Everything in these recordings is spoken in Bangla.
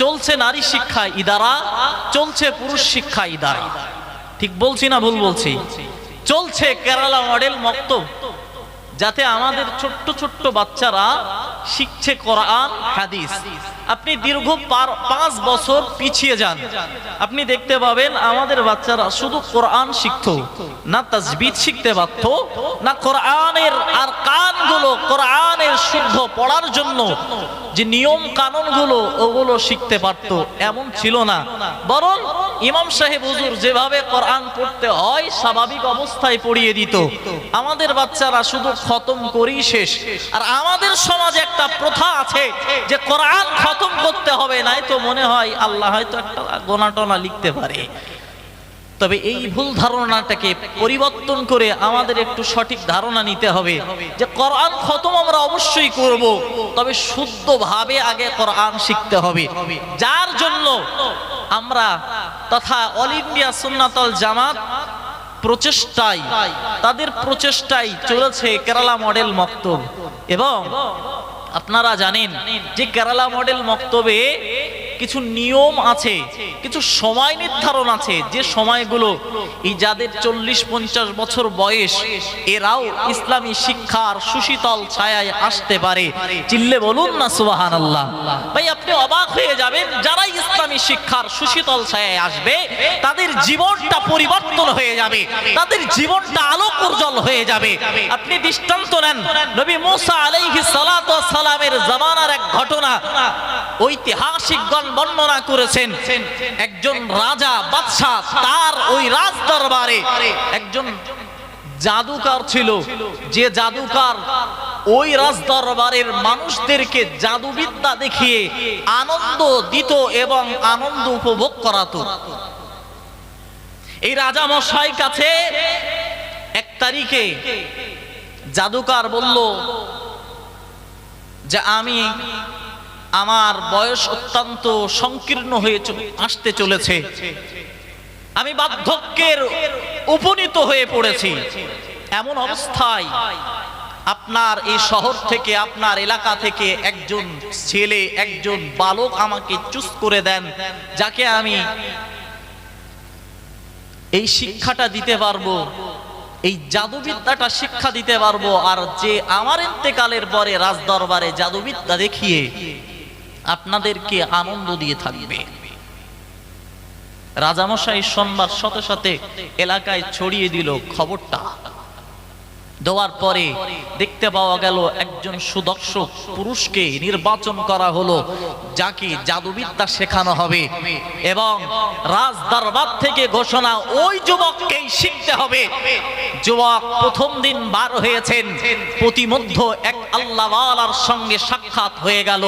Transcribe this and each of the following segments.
চলছে নারী শিক্ষা ইদারা, চলছে পুরুষ শিক্ষা ইদারা। ঠিক বলছি না ভুল বলছি? চলছে কেরালা মডেল মক্তব, যাতে আমাদের ছোট্ট ছোট্ট বাচ্চারা শিখছে কোরআন হাদিস। আপনি দীর্ঘ 5 বছর পিছিয়ে যান, আপনি দেখতে পাবেন আমাদের বাচ্চারা শুধু কোরআন শিখতো না, তাজবিদ শিখতে পারতো না, কোরআনের আর কানগুলো কোরআনের শুদ্ধ পড়ার জন্য যে নিয়ম কানুনগুলো ওগুলো শিখতে পারতো এমন ছিল না। বরং ইমাম সাহেব হুজুর যেভাবে কোরআন পড়তে হয় স্বাভাবিক অবস্থায় পড়িয়ে দিত। আমাদের বাচ্চারা শুধু খতম করেই শেষ। আর আমাদের সমাজে একটা প্রথা আছে যে কোরআন খতম করতে হবে, নাই তো মনে হয় আল্লাহ হয়তো একটা গোনা টোনা লিখতে পারে। তবে এই ভুল ধারণাটাকে পরিবর্তন করে আমাদের একটু সঠিক ধারণা নিতে হবে যে কোরআন খতম আমরা অবশ্যই করব, তবে শুদ্ধভাবে আগে কোরআন শিখতে হবে। যার জন্য আমরা তথা অল ইন্ডিয়া সুন্নাতুল জামাত প্রচেষ্টায়, তাদের প্রচেষ্টায় চলেছে কেরালা মডেল মক্তব। এবং আপনারা জানেন যে কেরালা মডেল মক্তবে কিছু নিয়ম আছে, কিছু সময় নির্ধারণ আছে, যে সময়গুলো এই যাদের 40-50 বছর বয়স এরাও ইসলামী শিক্ষার সুশীতল ছায়ায় আসতে পারে। চিল্লে বলুন না সুবহানাল্লাহ। ভাই আপনি অবাক হয়ে যাবেন, যারা ইসলামী শিক্ষার সুশীতল ছায়ায় আসবে তাদের জীবনটা পরিবর্তন হয়ে যাবে, তাদের জীবনটা আলোক উজ্জ্বল হয়ে যাবে। আপনি দৃষ্টান্ত নেন, নবী মুসা আলাইহিস সালাতু ওয়াস সালামের জামানার এক ঘটনা ঐতিহাসিকগণ বর্ণনা করেছেন। একজন রাজা বাদশা, তার ওই রাজ দরবারে একজন জাদুকর ছিল, যে জাদুকর ওই রাজ দরবারের মানুষদেরকে জাদুবিদ্যা দেখিয়ে আনন্দ দিত এবং আনন্দ উপভোগ করাতো। এই রাজা মশাই কাছে এক তারিখে জাদুকর বলল যে আমি, আমার বয়স অত্যন্ত সংকীর্ণ হয়ে আসতে চলেছে, আমি বার্ধক্যের উপনীত হয়ে পড়েছি, এমন অবস্থায় আপনার এই শহর থেকে, আপনার এলাকা থেকে একজন ছেলে, একজন বালক আমাকে চুজ করে দেন, যাকে আমি এই শিক্ষাটা দিতে পারবো, এই জাদুবিদ্যাটা শিক্ষা দিতে পারবো, আর যে আমার ইন্তেকালের পরে রাজদরবারে জাদুবিদ্যা দেখিয়ে আপনাদেরকে আনন্দ দিয়ে থাকবে। রাজামশাই শুনবার সাথে সাথে এলাকায় ছড়িয়ে দিল খবরটা। দেওয়ার পরে দেখতে পাওয়া গেল একজন সুদক্ষ পুরুষকে নির্বাচন করা হলো, যাকে জাদুবিদ্যা শেখানো হবে, এবং রাজ দরবার থেকে ঘোষণা ওই যুবককেই শিখতে হবে। যুবক প্রথম দিন বার হয়েছেন, প্রতিমধ্য এক আল্লাহওয়ালার সঙ্গে সাক্ষাৎ হয়ে গেল।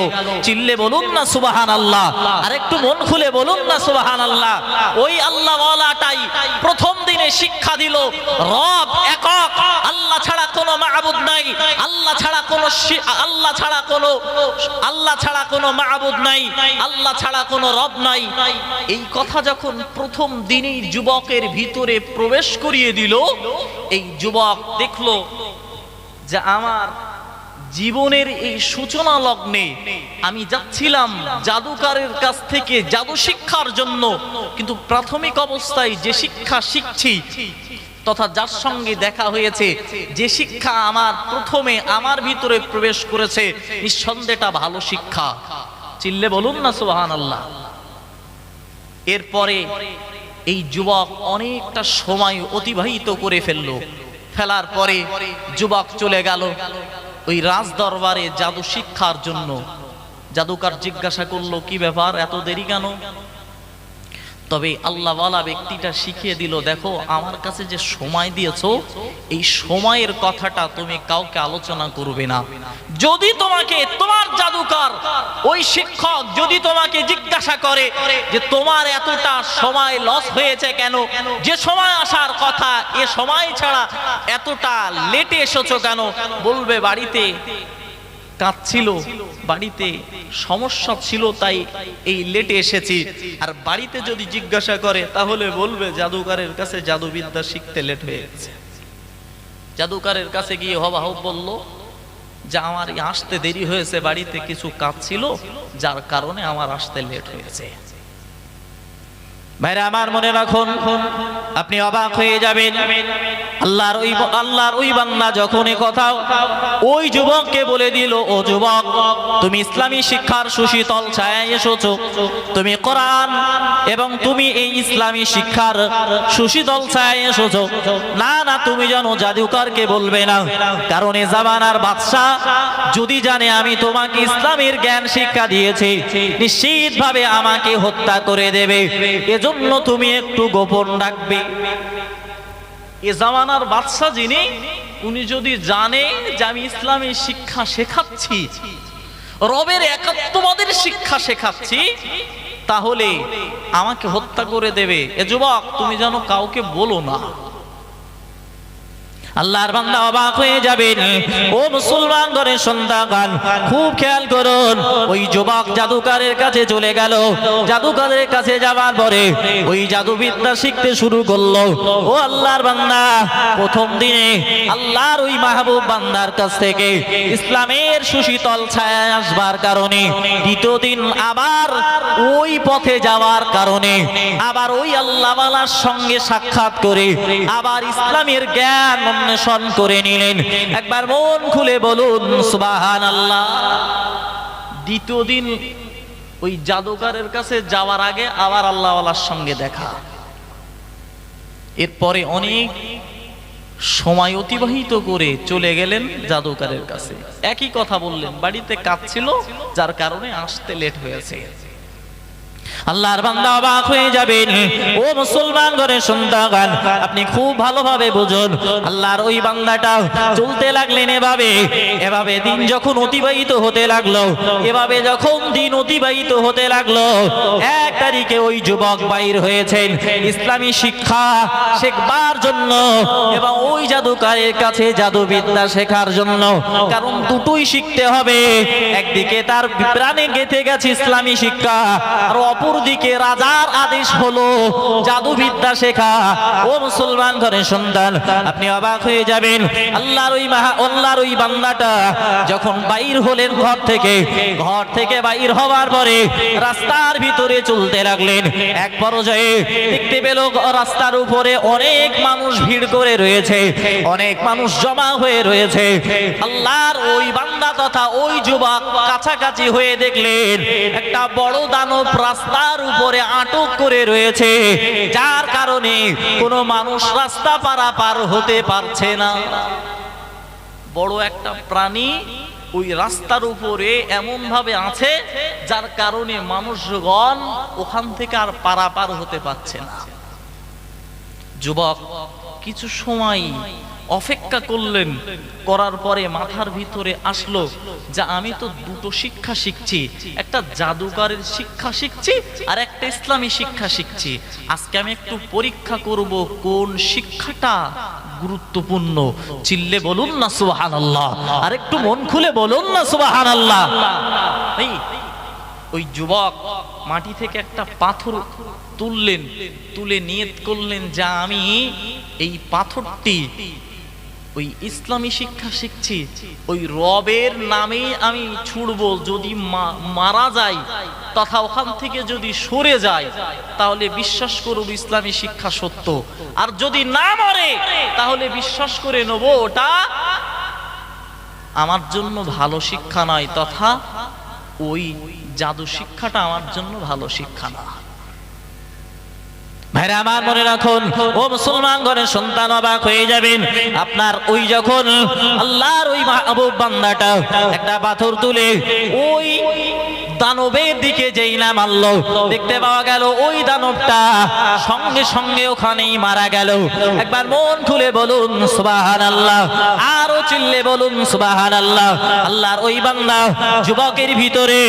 চিল্লে বলুন না সুবহানাল্লাহ, আর একটু মন খুলে বলুন না সুবহানাল্লাহ। ওই আল্লাহওয়ালাটাই প্রথম দিনে শিক্ষা দিল রব একক, আল্লাহ ছাড়া কোনো মাবুদ নাই, আল্লাহ ছাড়া কোনো মাবুদ নাই, আল্লাহ ছাড়া কোনো রব নাই। এই কথা যখন প্রথম দিনেই যুবকের ভিতরে প্রবেশ করিয়ে দিল, এই যুবক দেখলো যে আমার জীবনের এই সূচনা লগ্নে আমি যাচ্ছিলাম জাদুকারের কাছ থেকে জাদু শিক্ষার জন্য, কিন্তু প্রাথমিক অবস্থায় যে শিক্ষা শিখছি তথা যার সঙ্গে দেখা হয়েছে, যে শিক্ষা আমার প্রথমে আমার ভিতরে প্রবেশ করেছে, নিঃসন্দেহটা ভালো শিক্ষা। চিল্লে বলুন না সুবহানাল্লাহ। এরপরে এই যুবক অনেকটা সময় অতিবাহিত করে ফেলার পরে যুবক চলে গেল ওই রাজ দরবারে জাদু শিক্ষার জন্য। জাদুকর জিজ্ঞাসা করলো, কি ব্যাপার, এত দেরি কেন? তবে আল্লাহওয়ালা ব্যক্তিটা শিখিয়ে দিল, দেখো আমার কাছে যে সময় দিয়েছো, এই সময়ের কথাটা তুমি কাউকে আলোচনা করবে না। যদি তোমাকে তোমার জাদুকর ওই শিক্ষক যদি তোমাকে জিজ্ঞাসা করে যে তোমার এতটা সময় লস হয়েছে কেন, যে সময় আসার কথা এ সময় ছাড়া এতটা লেটে এসেছো কেন, বলবে বাড়িতে কাঁদছিল, বাড়িতে সমস্যা ছিল তাই এই লেটে এসেছি। আর বাড়িতে যদি জিজ্ঞাসা করে তাহলে বলবে জাদুকরের কাছে জাদুবিদ্যা শিখতে লেট হয়ে গেছে। জাদুকরের কাছে গিয়ে হবাহব বলল, যে আমার আসতে দেরি হয়েছে, বাড়িতে কিছু কাজ ছিল যার কারণে আমার আসতে লেট হয়েছে। ভাইরা আমার মনে রাখুন, আপনি অবাক হয়ে যাবেন। আল্লাহর ওই বান্দা যখন কথা ওই যুবককে বলে দিল, ও যুবক, তুমি ইসলামী শিক্ষার সুশীতল ছায়ায় এসেছো, তুমি কোরআন এবং তুমি এই ইসলামী শিক্ষার সুশীতল ছায়ায় এসেছো, না না তুমি জানো জাদুকরকে বলবে না, কারণ এ জামানার বাদশা যদি জানে আমি তোমাকে ইসলামের জ্ঞান শিক্ষা দিয়েছি, নিশ্চিতভাবে আমাকে হত্যা করে দেবে, এজন্য তুমি একটু গোপন রাখবে। এ জামানার বাদশা যিনি, উনি যদি জানে যে আমি ইসলামী শিক্ষা শেখাচ্ছি, রবের একাত্মবাদের শিক্ষা শেখাচ্ছি, তাহলে আমাকে হত্যা করে দেবে। এ যুবক, তুমি যেন কাউকে বলো না। আল্লাহর বান্দা অবাক হয়ে যাবেন। ও মুসলমান ঘরের সন্তান, খুব খেয়াল করুন। ওই যুবক জাদুকরের কাছে চলে গেল। জাদুকরের কাছে যাওয়ার পরে ওই জাদুবিদ্যা শিখতে শুরু করলো। ও আল্লাহর বান্দা, প্রথম দিনে আল্লাহর ওই মাহবুব বান্দার কাছ থেকে ইসলামের সুশীতল ছায়া আসবার কারণে, দ্বিতীয় দিন আবার ওই পথে যাওয়ার কারণে, আবার ওই আল্লাহওয়ালার সঙ্গে সাক্ষাৎ করে আবার ইসলামের জ্ঞান অন্বেষণ করে নিলেন। একবার মন খুলে বলুন সুবহানাল্লাহ। দ্বিতীয় দিন ওই জাদুকরের কাছে যাওয়ার আগে আবার আল্লাহওয়ালার সঙ্গে দেখা। এরপরে অনেক সময় অতিবাহিত করে চলে গেলেন জাদুকরের কাছে। একই কথা বললেন, বাড়িতে কাজ ছিল যার কারণে আসতে লেট হয়েছে। আল্লাহর বান্দা অবাক হয়ে যাবেন। ও মুসলমান ঘরের সন্তান, আপনি খুব ভালোভাবে বুঝুন। আল্লাহর ওই বান্দাটা চলতে লাগলেন এভাবে দিন যখন অতিবাহিত হতে লাগলো, এভাবে যখন দিন অতিবাহিত হতে লাগলো, এক তারিখে ওই যুবক বাইর হয়েছেন ইসলামী শিক্ষা শেখবার জন্য এবং ওই জাদুকরের কাছে জাদুবিদ্যা শেখার জন্য। কারণ দুটোই শিখতে হবে। একদিকে তার প্রাণে গেঁথে গেছে ইসলামী শিক্ষা, আর অপরদিকে রাজার আদেশ হলো জাদুবিদ্যা শেখা। ও মুসলমান ঘরের সন্তান, আপনি অবাক হয়ে যাবেন। আল্লাহর ওই বান্দাটা যখন বাইর হলেন ঘর থেকে বাইর হওয়ার পরে রাস্তার ভিতরে চলতে লাগলেন। এক পর্যায়ে দেখতে পেল রাস্তার উপরে অনেক মানুষ ভিড় করে রয়েছে, অনেক মানুষ জমা হয়ে রয়েছে। আল্লাহর ওই বান্দা তথা ওই যুবক কাছাকাছি হয়ে দেখলেন একটা বড় দানব রাস্তার উপরে আটক করে রয়েছে, যার কারণে কোনো মানুষ রাস্তা পারাপার হতে পারছে না। বড় একটা প্রাণী ওই রাস্তার উপরে এমন ভাবে আছে যার কারণে মানুষগণ ওখান থেকে আর পারাপার হতে পারছে না। যুবক কিছু সময় অপেক্ষা করলেন, করার পরে মাথার ভিতরে আসলো যে আমি তো দুটো শিক্ষা শিখছি, একটা জাদুকরের শিক্ষা শিখছি আর একটা ইসলামী শিক্ষা শিখছি। আজকে আমি একটু পরীক্ষা করব কোন শিক্ষাটা গুরুত্বপূর্ণ। চিল্লে বলুন না সুবহানাল্লাহ, আর একটু মন খুলে বলুন না সুবহানাল্লাহ। ওই যুবক মাটি থেকে একটা পাথর তুললেন, তুলে নিয়ত করলেন যে আমি এই পাথরটি ওই ইসলামী শিক্ষা শিখছি, ওই রবের নামে আমি ছুড়বো। যদি মারা যায় তথা ওখান থেকে যদি সরে যায় তাহলে বিশ্বাস করব ইসলামী শিক্ষা সত্য, আর যদি না মরে তাহলে বিশ্বাস করে নেব ওটা আমার জন্য ভালো শিক্ষা নয়, তথা ওই জাদু শিক্ষাটা আমার জন্য ভালো শিক্ষা না। ভাইরা আমার মনে রাখুন, ও মুসলমান ঘরের সন্তান, অবাক হয়ে যাবেন। আপনার ওই যখন আল্লাহর ওই মাহবুব বান্দাটা একটা পাথর তুলে ওই দানবের দিকে যেই না মারলো, দেখতে পাওয়া গেল ওই দানবটা সঙ্গে সঙ্গে ওখানেই মারা গেল। একবার মন খুলে বলুন সুবহানাল্লাহ, আরো চিল্লে বলুন সুবহানাল্লাহ। আল্লাহর ওই বান্দা যুবকের ভিতরে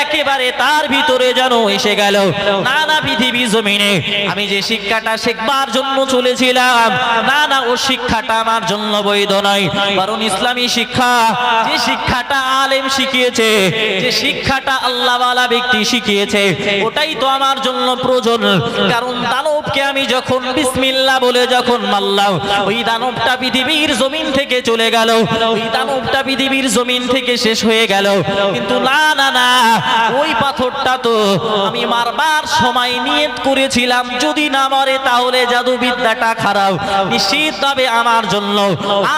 একেবারে তার ভিতরে যেন এসে গেল, না না পৃথিবী জমিনে আমি যে শিক্ষাটা শেখবার জন্য চলেছিলাম, না না ও শিক্ষাটা আমার জন্য বৈধ নয়, বরং ইসলামী শিক্ষা, যে শিক্ষাটা আলেম শিখিয়েছে, যে শিক্ষাটা আল্লাহওয়ালা ব্যক্তি শিখিয়েছে ওটাই তো আমার জন্য প্রয়োজন। কারণ দানবকে আমি যখন বিসমিল্লাহ বলে যখন মারলাম, ওই দানবটা পৃথিবীর জমিন থেকে চলে গেল, ওই দানবটা পৃথিবীর জমিন থেকে শেষ হয়ে গেল। কিন্তু না না না, ওই পাথরটা তো আমি মারবার সময় নিয়ত করেছিলাম যদি না মরে তাহলে জাদুবিদ্যাটা খারাপ, নিশ্চিতভাবে আমার জন্য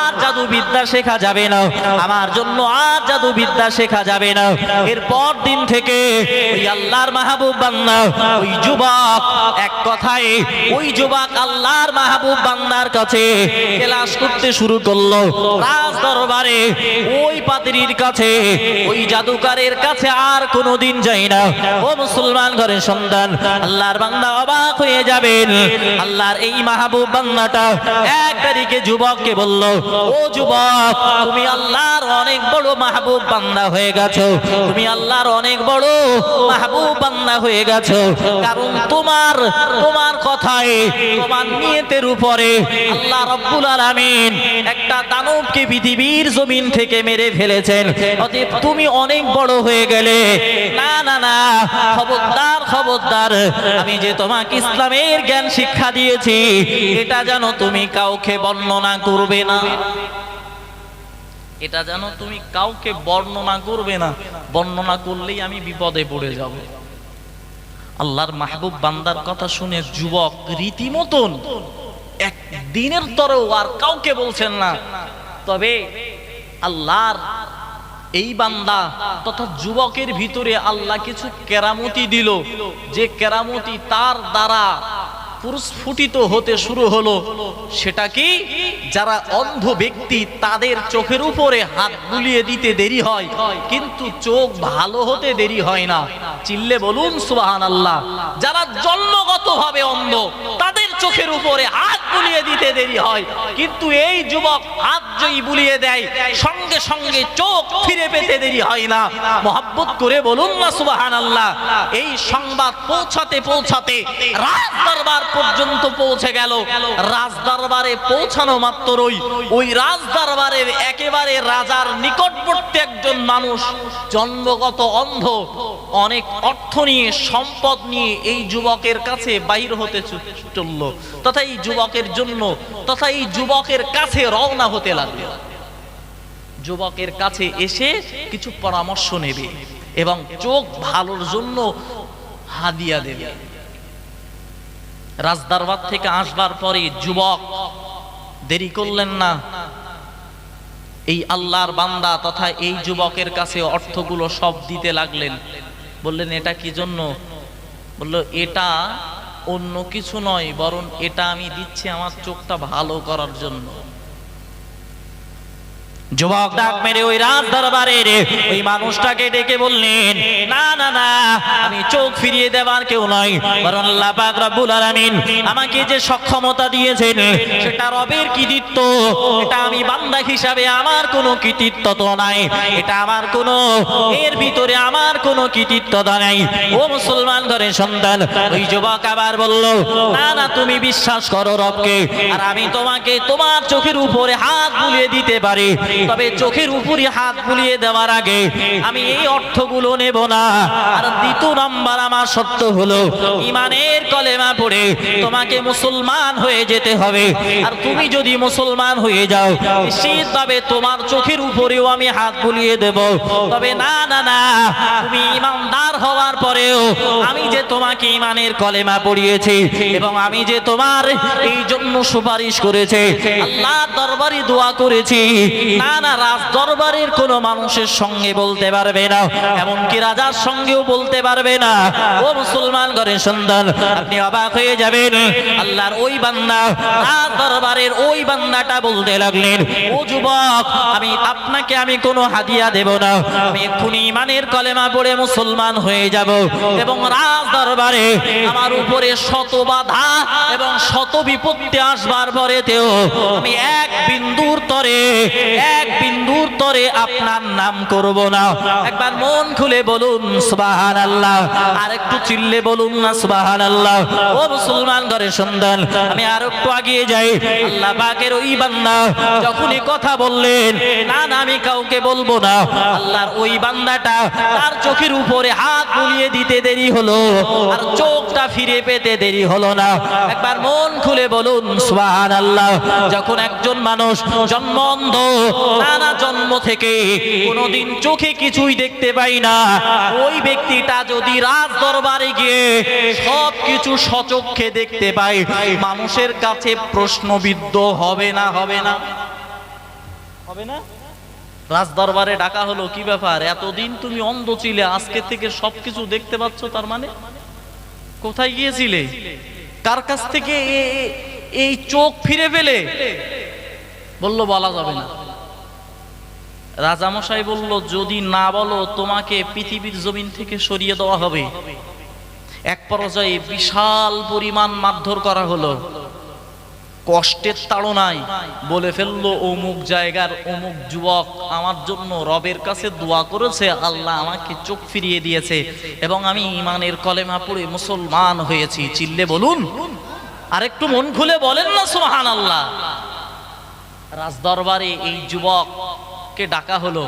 আর জাদুবিদ্যা শেখা যাবে না, আমার জন্য আর জাদুবিদ্যা শেখা যাবে না। এরপর দিন থেকে ওই আল্লাহর মাহবুব বান্দা, ওই যুবক, এক কথায় ওই যুবক আল্লাহর মাহবুব বান্দার কাছে ক্লাস করতে শুরু করলো। রাজ দরবারে ওই পাদ্রীর কাছে, ওই জাদুকারের কাছে আর কোনোদিন যায় না। ও মুসলমান ঘরের সন্তান, আল্লাহর বান্দা অবাক হয়ে যাবেন। আল্লাহর এই মাহবুব বান্দাটা এক তারিখে যুবককে বলল, ও যুবক, তুমি আল্লাহর অনেক বড় মাহবুব বান্দা হয়ে গেছো, তুমি আল্লাহর অনেক বড় মাহবুব বান্দা হয়ে গেছো। কারণ তোমার কথায়, তোমার নিয়তের উপরে আল্লাহ রাব্বুল আলামিন একটা দানবকে পৃথিবীর জমিন থেকে মেরে ফেলেছেন, অতএব তুমি অনেক বড় হয়ে গেলে। না না না, খবরদার খবরদার, আমি যে তোমাকে ইসলামের জ্ঞান শিক্ষা দিয়েছি এটা যেন তুমি কাউকে বর্ণনা করবে না, এটা যেন তুমি কাউকে বর্ণনা করবে না, বর্ণনা করলেই আমি বিপদে পড়ে যাব। আল্লাহর মাহবুব বান্দার কথা শুনে যুবক রীতিমতন একদিনের তরেও আর কাউকে বলছেন না। তবে আল্লাহর এই বান্দা তথা যুবকের ভিতরে আল্লাহ কিছু কেরামতি দিল, যে কেরামতি তার দ্বারা প্রস্ফুটিত হতে শুরু হলো। সেটা কি? যারা অন্ধ ব্যক্তি তাদের চোখের উপরে হাত বুলিয়ে দিতে দেরি হয়, কিন্তু চোখ ভালো হতে দেরি হয় না। চিল্লে বলুন সুবহানাল্লাহ। যারা জন্মগতভাবে অন্ধ তাদের চোখের উপরে হাত বুলিয়ে দিতে দেরি হয়, কিন্তু এই যুবক হাত যেই বুলিয়ে দেয় সঙ্গে সঙ্গে চোখ ফিরে পেতে দেরি হয় না। মহব্বত করে বলুন না সুবহানাল্লাহ। এই সংবাদ পৌঁছাতে পৌঁছাতে রাজ দরবার পর্যন্ত পৌঁছে গেল। রাজ দরবারে পৌঁছানো মাত্রই ওই রাজ দরবারের একেবারে রাজার নিকটবর্তী একজন মানুষ, জন্মগত অন্ধ, অনেক অর্থ নিয়ে সম্পদ নিয়ে এই যুবকের কাছে বাইর হতে চলল, তথা এই যুবকের জন্য তথা এই যুবকের কাছে রওনা হতে লাগলো। যুবকের কাছে এসে কিছু পরামর্শ নেবে এবং চোখ ভালোর জন্য হাদিয়া দেবে। রাজদরবার থেকে আসবার পরে যুবক দেরি করলেন না, এই আল্লাহর বান্দা তথা এই যুবকের কাছে অর্থগুলো সব দিতে লাগলেন। বললেন, এটা কি জন্য? বলল, এটা অন্য কিছু নয়, বরং এটা আমি দিচ্ছি আমার চোখটা ভালো করার জন্য। যুবক ডাক মেরে ওই রাজ দরবারের ওই মানুষটাকে ডেকে বললেন, না না না, আমি চোখ ফিরিয়ে দেবার কেউ নয়, বরং আল্লাহ পাক রব্বুল আলামিন আমাকে যে সক্ষমতা দিয়েছেন সেটা রবের কৃতিত্ব। এটা আমি বান্দা হিসাবে আমার কোনো কৃতিত্ব তো নাই, এটা আমার কোনো, এর ভিতরে আমার কোনো কৃতিত্ব নাই। ও মুসলমান ঘরের সন্তান, ওই যুবক আবার বলল, না না, তুমি বিশ্বাস করো রবকে, আর আমি তোমাকে তোমার চোখের উপরে হাত বুলিয়ে দিতে পারি, তবে চোখের উপরে হাত বুলিয়ে দেওয়ার আগে আমি এই অর্থগুলো নেব না। আর দ্বিতীয় নাম্বার আমার শর্ত হলো ঈমানের কলেমা পড়ে তোমাকে মুসলমান হয়ে যেতে হবে। আর তুমি যদি মুসলমান হয়ে যাও নিশ্চিতভাবে তোমার চোখের উপরেও আমি হাত বুলিয়ে দেব। তবে না না না, তুমি ঈমানদার হওয়ার পরেও আমি যে তোমাকে ঈমানের কলেমা পড়িয়েছি এবং আমি যে তোমার এই জন্য সুপারিশ করেছে, আল্লাহর দরবারে দোয়া করেছি, না না, রাজ দরবারের কোন মানুষের সঙ্গে বলতে পারবে না, এমনকি রাজার সঙ্গেও বলতে পারবে না। ও মুসলমান ঘরের সন্তান, আপনি অবাক হয়ে যাবেন। আল্লাহর ওই বান্দা, রাজ দরবারের ওই বান্দাটা বলতে লাগলেন, ও যুবক, আমি আপনাকে আমি কোনো হাদিয়া দেব না, আমি এক্ষুনি ঈমানের কলেমা পড়ে মুসলমান হয়ে যাব এবং রাজ দরবারে আমার উপরে শত বাধা এবং শত বিপত্তি আসবার পরেতেও আমি এক বিন্দুর তরে এক বিন্দুর তরে আপনার নাম করব না। একবার মন খুলে বলুন সুবহানাল্লাহ, আর একটু চিল্লে বলুন না সুবহানাল্লাহ। ও মুসলমান ঘরে সন্তান, আমি আর একটু আগিয়ে যাই। আল্লাহ পাকের ওই বান্দা যখনই কথা বললেন, না না আমি কাউকে বলবো না, আল্লাহর ওই বান্দাটা তার চোখের উপরে হাত বুলিয়ে দিতে দেরি হলো, আর চোখটা ফিরে পেতে দেরি হলো না। একবার মন খুলে বলুন সুবহানাল্লাহ। যখন একজন মানুষ জন্ম অন্ধ, নানা জন্ম থেকে কোনোদিন চোখে কিছুই দেখতে পাই না, ওই ব্যক্তিটা যদি রাজ দরবারে গিয়ে সব কিছু সচক্ষে দেখতে পায়, মানুষের কাছে প্রশ্নবিদ্ধ হবে না? হবে না? হবে না? রাজ দরবারে ডাকা হলো, কি ব্যাপার, এতদিন তুমি অন্ধ ছিলে, আজকে থেকে সবকিছু দেখতে পাচ্ছ, তার মানে কোথায় গিয়েছিলে? কার কাছ থেকে এই চোখ ফিরে পেলে? বলল বলা যাবে না। রাজামশাই বলল, যদি না বলো তোমাকে পৃথিবীর জমিন থেকে সরিয়ে দেওয়া হবে। এক পর্যায়ে বিশাল পরিমাণ মারধর করা হলো। কষ্টের তাড়নায় বলে ফেললো, অমুক জায়গার অমুক যুবক আমার জন্য রবের কাছে দোয়া করেছে, আল্লাহ আমাকে চোখ ফিরিয়ে দিয়েছে এবং আমি ঈমানের কলেমা পড়ে মুসলমান হয়েছি। চিল্লে বলুন, আর একটু মন খুলে বলেন না সুবহানাল্লাহ। রাজদরবারে এই যুবককে ডাকা হলো।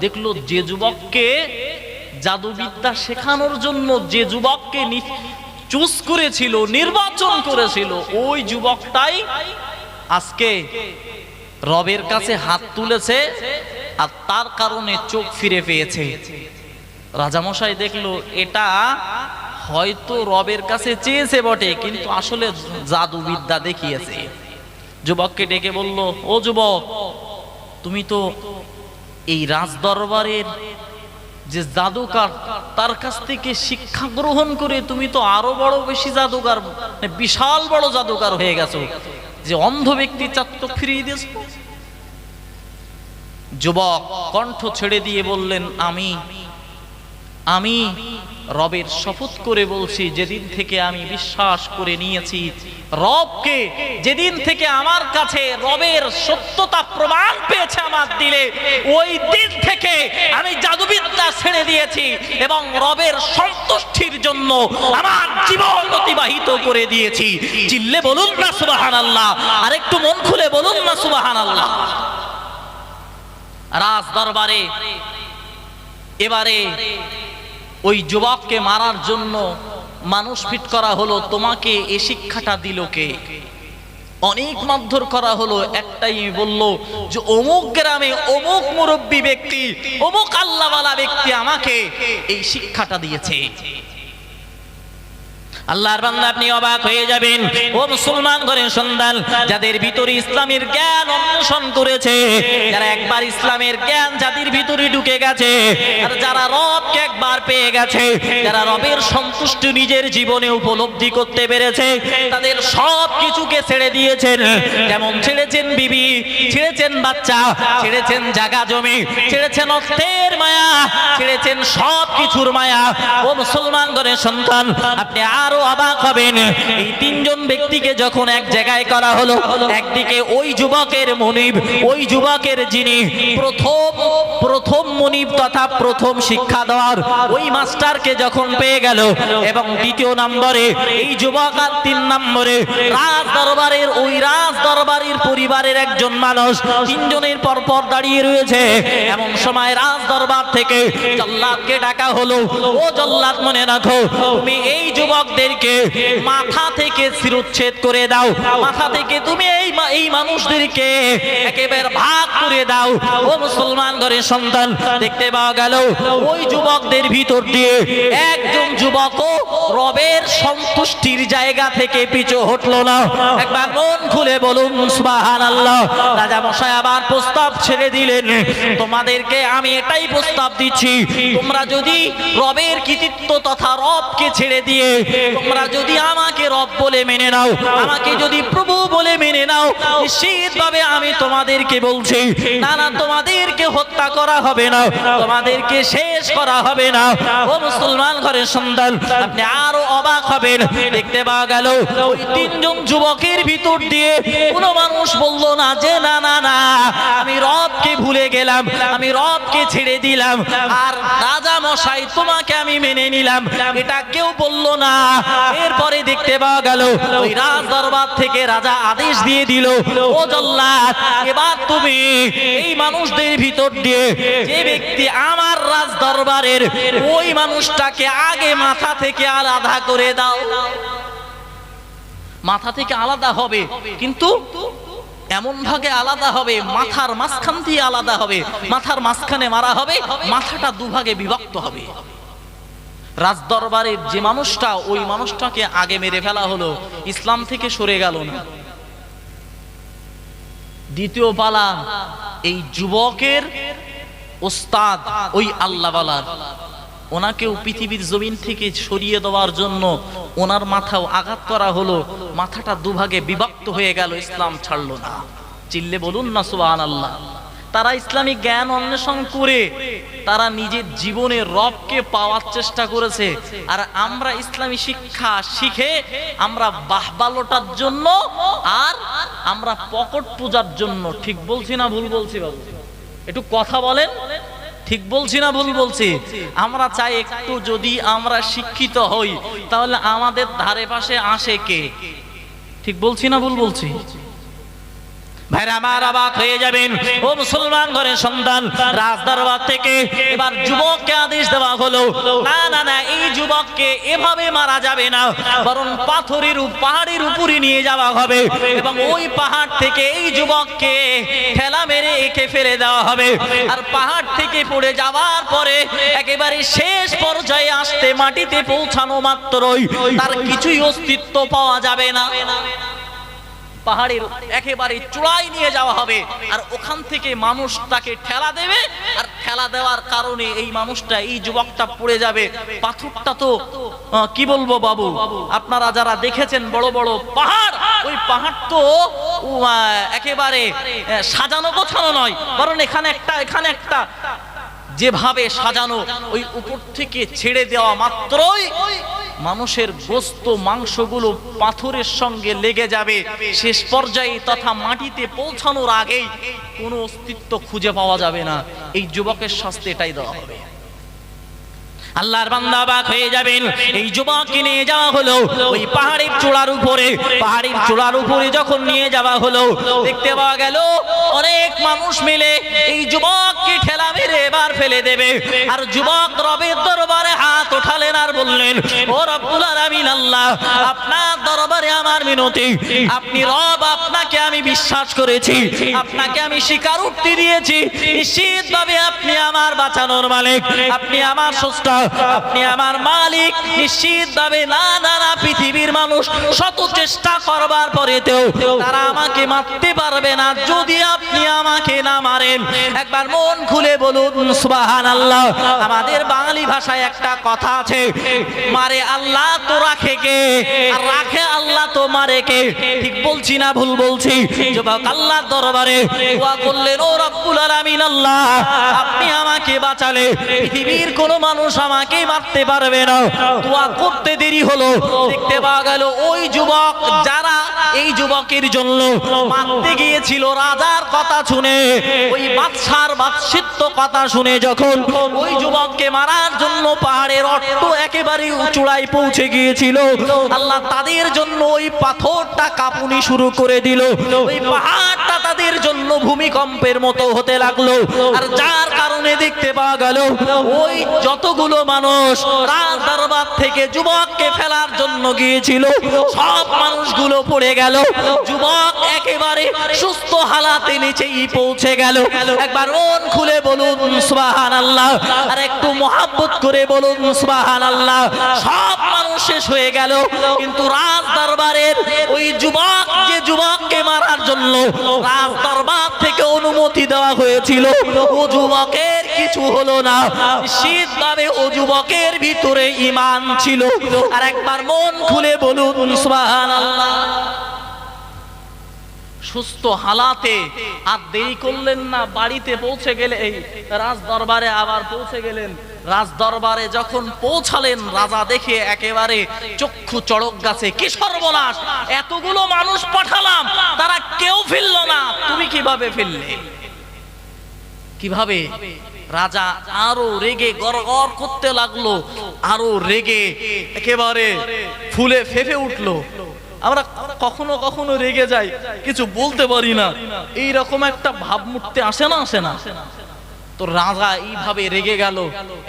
দেখলো যে যুবককে জাদুবিদ্যা শেখানোর জন্য যে যুবককে চুজ করেছিল, নির্বাচন করেছিল, ওই যুবকটাই আজকে রবের কাছে হাত তুলেছে আর তার কারণে চোখ ফিরে পেয়েছে। রাজামশাই দেখলো এটা হয়তো রবের কাছে চেয়েছে বটে, কিন্তু আসলে জাদুবিদ্যা দেখিয়েছে। যুবককে ডেকে বলল, ও যুবক, তুমি তো এই রাজদরবারের যে জাদুকার, তার কাছ থেকে শিক্ষা গ্রহণ করে তুমি তো আরো বড় বেশি জাদুকার, বিশাল বড় জাদুকার হয়ে গেছো, যে অন্ধ ব্যক্তি চোখ ফিরিয়ে দিয়েছ। যুবক কণ্ঠ ছেড়ে দিয়ে বললেন, আমি রবের শপথ করে বলছি, যেদিন থেকে আমি বিশ্বাস করে নিয়েছি রবকে, যেদিন থেকে আমার কাছে রবের সত্যতা প্রমাণ পেয়েছে আমার দিলে, ওই দিন থেকে আমি জাদুবিদ্যা ছেড়ে দিয়েছি এবং রবের সন্তুষ্টির জন্য আমার জীবন অতিবাহিত করে দিয়েছি। চিল্লে বলুন না সুবহানাল্লাহ, আর একটু মন খুলে বলুন না সুবহানাল্লাহ। রাজ দরবারে এবারে ওই যুবককে মারার জন্য মানুষ ফিট করা হলো। তোমাকে এই শিক্ষাটা দিল কে? অনেক মারধর করা হলো। একটাই বলল যে অমুক গ্রামে অমুক মুরব্বী ব্যক্তি, অমুক আল্লাহওয়ালা ব্যক্তি আমাকে এই শিক্ষাটা দিয়েছে। আল্লাহর বান্দা, আপনি অবাক হয়ে যাবেন। ও মুসলমান ঘরের সন্তান, যাদের ভিতরে ইসলামের জ্ঞান অন্বেষণ করেছে, যারা একবার ইসলামের জ্ঞান যাদের ভিতরে ঢুকে গেছে, আর যারা রবকে একবার পেয়ে গেছে, যারা রবের সন্তুষ্টি নিজের জীবনে উপলব্ধি করতে পেরেছে, তাদের সব কিছুকে ছেড়ে দিয়েছেন। যেমন ছেড়েছেন বিবি, ছেড়েছেন বাচ্চা, ছেড়েছেন জায়গা জমি, ছেড়েছেন অর্থের মায়া, ছেড়েছেন সব কিছুর মায়া। ও মুসলমান ঘরের সন্তান, আপনি আরো অবাক হবেন। এই তিনজন ব্যক্তিকে যখন এক জায়গায় করা হলো, একদিকে ওই যুবকের মনিব, ওই যুবকের যিনি প্রথম মনিব তথা প্রথম শিক্ষা দেওয়ার ওই মাস্টারকে যখন পেয়ে গেল, এবং দ্বিতীয় নম্বরে এই যুবক, আর 3 নম্বরে রাজ দরবারের ওই রাজ দরবারের পরিবারের একজন মানুষ, তিনজনের পরপর দাঁড়িয়ে রয়েছে। এমন সময় রাজ দরবার থেকে জল্লাদকে ডাকা হলো। ও জল্লাদ, মনে রাখো, তুমি এই যুবকদেরকে মাথা থেকে শিরোচ্ছেদ করে দাও, মাথা থেকে তুমি এই মানুষদেরকে একেবারে ভাগ করে দাও। ও মুসলমান ঘরের সন্তান, দেখতে পাওয়া গেল ওই যুবকদের ভিতর দিয়ে একজন যুবকও রবের সন্তুষ্টির জায়গা থেকে পিছু হটলো না। একবার মন খুলে বলুন সুবহানাল্লাহ। রাজা মশাই আবার প্রস্তাব ছেড়ে দিলেন, তোমাদেরকে আমি এটাই প্রস্তাব দিচ্ছি, তোমরা যদি রবের কৃতিত্ব তথা রবকে ছেড়ে দিয়ে তোমরা যদি আমাকে আমাকে রব বলে মেনে নাও, আমাকে যদি প্রভু বলে মেনে নাও, নিশ্চিতভাবে আমি তোমাদেরকে বলছি, না না, তোমাদেরকে হত্যা করা হবে না, তোমাদেরকে শেষ করা হবে না। ও মুসলমান ঘরের সন্তান, আপনি আরো অবাক হবেন। দেখতে পাওয়া গেল ওই তিনজন যুবকের ভিতর দিয়ে কোনো মানুষ বলল না যে না না না, আমি রবকে ভুলে গেলাম, আমি রবকে ছেড়ে দিলাম, আর রাজা মশাই তোমাকে আমি মেনে নিলাম, এটা কেউ বলল না। এরপরে দেখতে পাওয়া গেল ওই রাজ দরবার থেকে রাজা আদেশ দিয়ে দিল, ও জল্লাদ, এবার তুমি এই মানুষদের ভিতর দিয়ে যে ব্যক্তি আমার রাজ দরবারের, ওই মানুষটাকে আগে মাথা থেকে আলাদা করে দাও। মাথা থেকে আলাদা হবে, কিন্তু এমন ভাবে আলাদা হবে, মাথার মাঝখান দিয়ে আলাদা হবে, মাথার মাঝখানে মারা হবে, মাথাটা দুভাগে বিভক্ত হবে। রাজ দরবারের যে মানুষটা, ওই মানুষটাকে আগে মেরে ফেলা হলো, ইসলাম থেকে সরে গেল না। দ্বিতীয় পালা এই যুবকের ওস্তাদ, ওই আল্লাহওয়ালার, ওনাকেও পৃথিবীর জমিন থেকে সরিয়ে দেওয়ার জন্য ওনার মাথাও আঘাত করা হলো, মাথাটা দুভাগে বিভক্ত হয়ে গেল, ইসলাম ছাড়লো না। চিল্লে বলুন না সুবহানাল্লাহ। তারা ইসলামিক জ্ঞান অন্বেষণ করে তারা নিজের জীবনে রবকে পাওয়ার চেষ্টা করেছে, আর আমরা ইসলামী শিক্ষা শিখে আমরা বাহবালোটার জন্য আর আমরা পকট পূজার জন্য। ঠিক বলছি না ভুল বলছি বাবু? একটু কথা বলেন, ঠিক বলছি না ভুল বলছি? আমরা চাই একটু যদি আমরা শিক্ষিত হই, তাহলে আমাদের ধারে পাশে আসে কে? ঠিক বলছি না ভুল বলছি? ভাইরা আমার, অবাক হয়ে যাবেন ও মুসলমান ঘরের সন্তান। রাজদরবার থেকে এবার যুবককে আদেশ দেওয়া হলো, না না না, এই যুবককে এভাবে মারা যাবে না, বরং পাহাড়ের উপরে নিয়ে যাওয়া হবে এবং ওই পাহাড় থেকে এই যুবককে ঠেলা মেরে একে ফেলে দেওয়া হবে। আর পাহাড় থেকে পড়ে যাওয়ার পরে একেবারে শেষ পর্যায়ে আসতে মাটিতে পৌঁছানো মাত্রই তার কিছুই অস্তিত্ব পাওয়া যাবে না। পাহাড়ের একেবারে চূড়ায় নিয়ে যাওয়া হবে, আর ওখান থেকে মানুষ তাকে ঠেলা দেবে, আর ঠেলা দেওয়ার কারণে এই মানুষটা, এই যুবকটা পড়ে যাবে। পাথরটা তো কি বলবো বাবু, আপনারা যারা দেখেছেন বড় বড় পাহাড়, ওই পাহাড় তো একেবারে সাজানো গোছানো নয়, বরং এখানে একটা যেভাবে সাজানো, ওই উপর থেকে ছেড়ে দেওয়া মাত্রই মানুষের গোস্ত মাংসগুলো পাথরের সঙ্গে লেগে যাবে। শেষ পর্যায়ে তথা মাটিতে পৌঁছানোর আগেই কোনো অস্তিত্ব খুঁজে পাওয়া যাবে না। এই যুবকের শাস্তি এটাই দেওয়া হবে। আল্লাহর বান্দা অবাক হয়ে যাবেন। এই যুবককে নিয়ে যাওয়া হলো ওই পাহাড়ের চূড়ার উপরে। পাহাড়ের চূড়ার উপরে যখন নিয়ে যাওয়া হলো, দেখতে পাওয়া গেল অনেক মানুষ মিলে এই যুবককে ঠেলা মেরে এবার ফেলে দেবে। আর যুবক রবের দরবারে হাত ওঠালেন আর বললেন, ও রব্বুল আলামিন আল্লাহ, আপনার দরবারে আমার মিনতি, আপনি রব, আপনাকে আমি বিশ্বাস করেছি, আপনাকে আমি স্বীকারোক্তি দিয়েছি, নিশ্চিতভাবে আপনি আমার বাঁচানোর মালিক, আপনি আমার স্রষ্টা, আপনি আমার মালিক। নিশ্চিতভাবে না না না, পৃথিবীর মানুষ শত চেষ্টা করবার পরেতেও তারা আমাকে মারতে পারবে না যদি আপনি আমাকে না মারেন। একবার মন খুলে বলুন সুবহানাল্লাহ। আমাদের বাঙালি ভাষায় একটা কথা আছে, মারে আল্লাহ তো রাখে কে, আর রাখে আল্লাহ তো মারে কে? ঠিক বলছি না ভুল বলছি? যুবক আল্লাহর দরবারে দোয়া করলেন, ও রব্বুল আলামিন আল্লাহ, আপনি আমাকে বাঁচালে পৃথিবীর কোনো মানুষ আমাকে মারতে পারবে না। দোয়া করতে দেরি হলো, দেখতে পাওয়া গেল ওই যুবক যারা এই যুবকের জন্য মারতে গিয়েছিল, রাজার কথা শুনে, ওই বাদশার বাদশিত্ব কথা শুনে যখন ওই যুবককে মারার জন্য পাহাড়ের অট্ট একেবারে চূড়ায় পৌঁছে গিয়েছিল, আল্লাহ তাদের জন্য ওই পাথরটা কাঁপুনি শুরু করে দিল। ওই পাহাড়টা তাদের জন্য ভূমিকম্পের মতো হতে লাগলো। আর যার কারণে দেখতে পাওয়া গেল ওই যতগুলো মানুষ রাজ দরবার থেকে যুবককে ফেলার জন্য গিয়েছিল, সব মানুষগুলো পড়ে গেল। যুবক একেবারে সুস্থ হালাতে নিচেই পৌঁছে গেল। একবার মন খুলে বলুন সুবহানাল্লাহ, আর একটু মহব্বত করে বলুন সুবহানাল্লাহ। সব মানুষ শেষ হয়ে গেল, কিন্তু রাজ দরবারের ওই যুবক, যে যুবককে মারার জন্য রাজ দরবার থেকে অনুমতি দেওয়া হয়েছিল, ও যুবকের কিছু হলো না। নিশ্চিতভাবে ও যুবকের ভিতরে ঈমান ছিল। আর একবার মন খুলে বলুন সুবহানাল্লাহ। সুস্থ হালাতে আর দেরি করলেন না, বাড়িতে পৌঁছে গেলে এই রাজ দরবারে আবার পৌঁছে গেলেন। রাজ দরবারে যখন পৌঁছালেন, রাজা দেখে একেবারে চক্ষু চড়ক গাছে, কি সর্বনাশ, এতগুলো মানুষ পাঠালাম, তারা কেউ ফিরল না, তুমি কিভাবে ফিরলে, কিভাবে? রাজা আরো রেগে গড়গড় করতে লাগলো, আরো রেগে একেবারে ফুলে ফেঁপে উঠলো। আমরা কখনো কখনো রেগে যাই, কিছু বলতে পারি না, এইরকম একটা ভাবমূর্তি আসে না, আসে না? তো রাজা এইভাবে রেগে গেল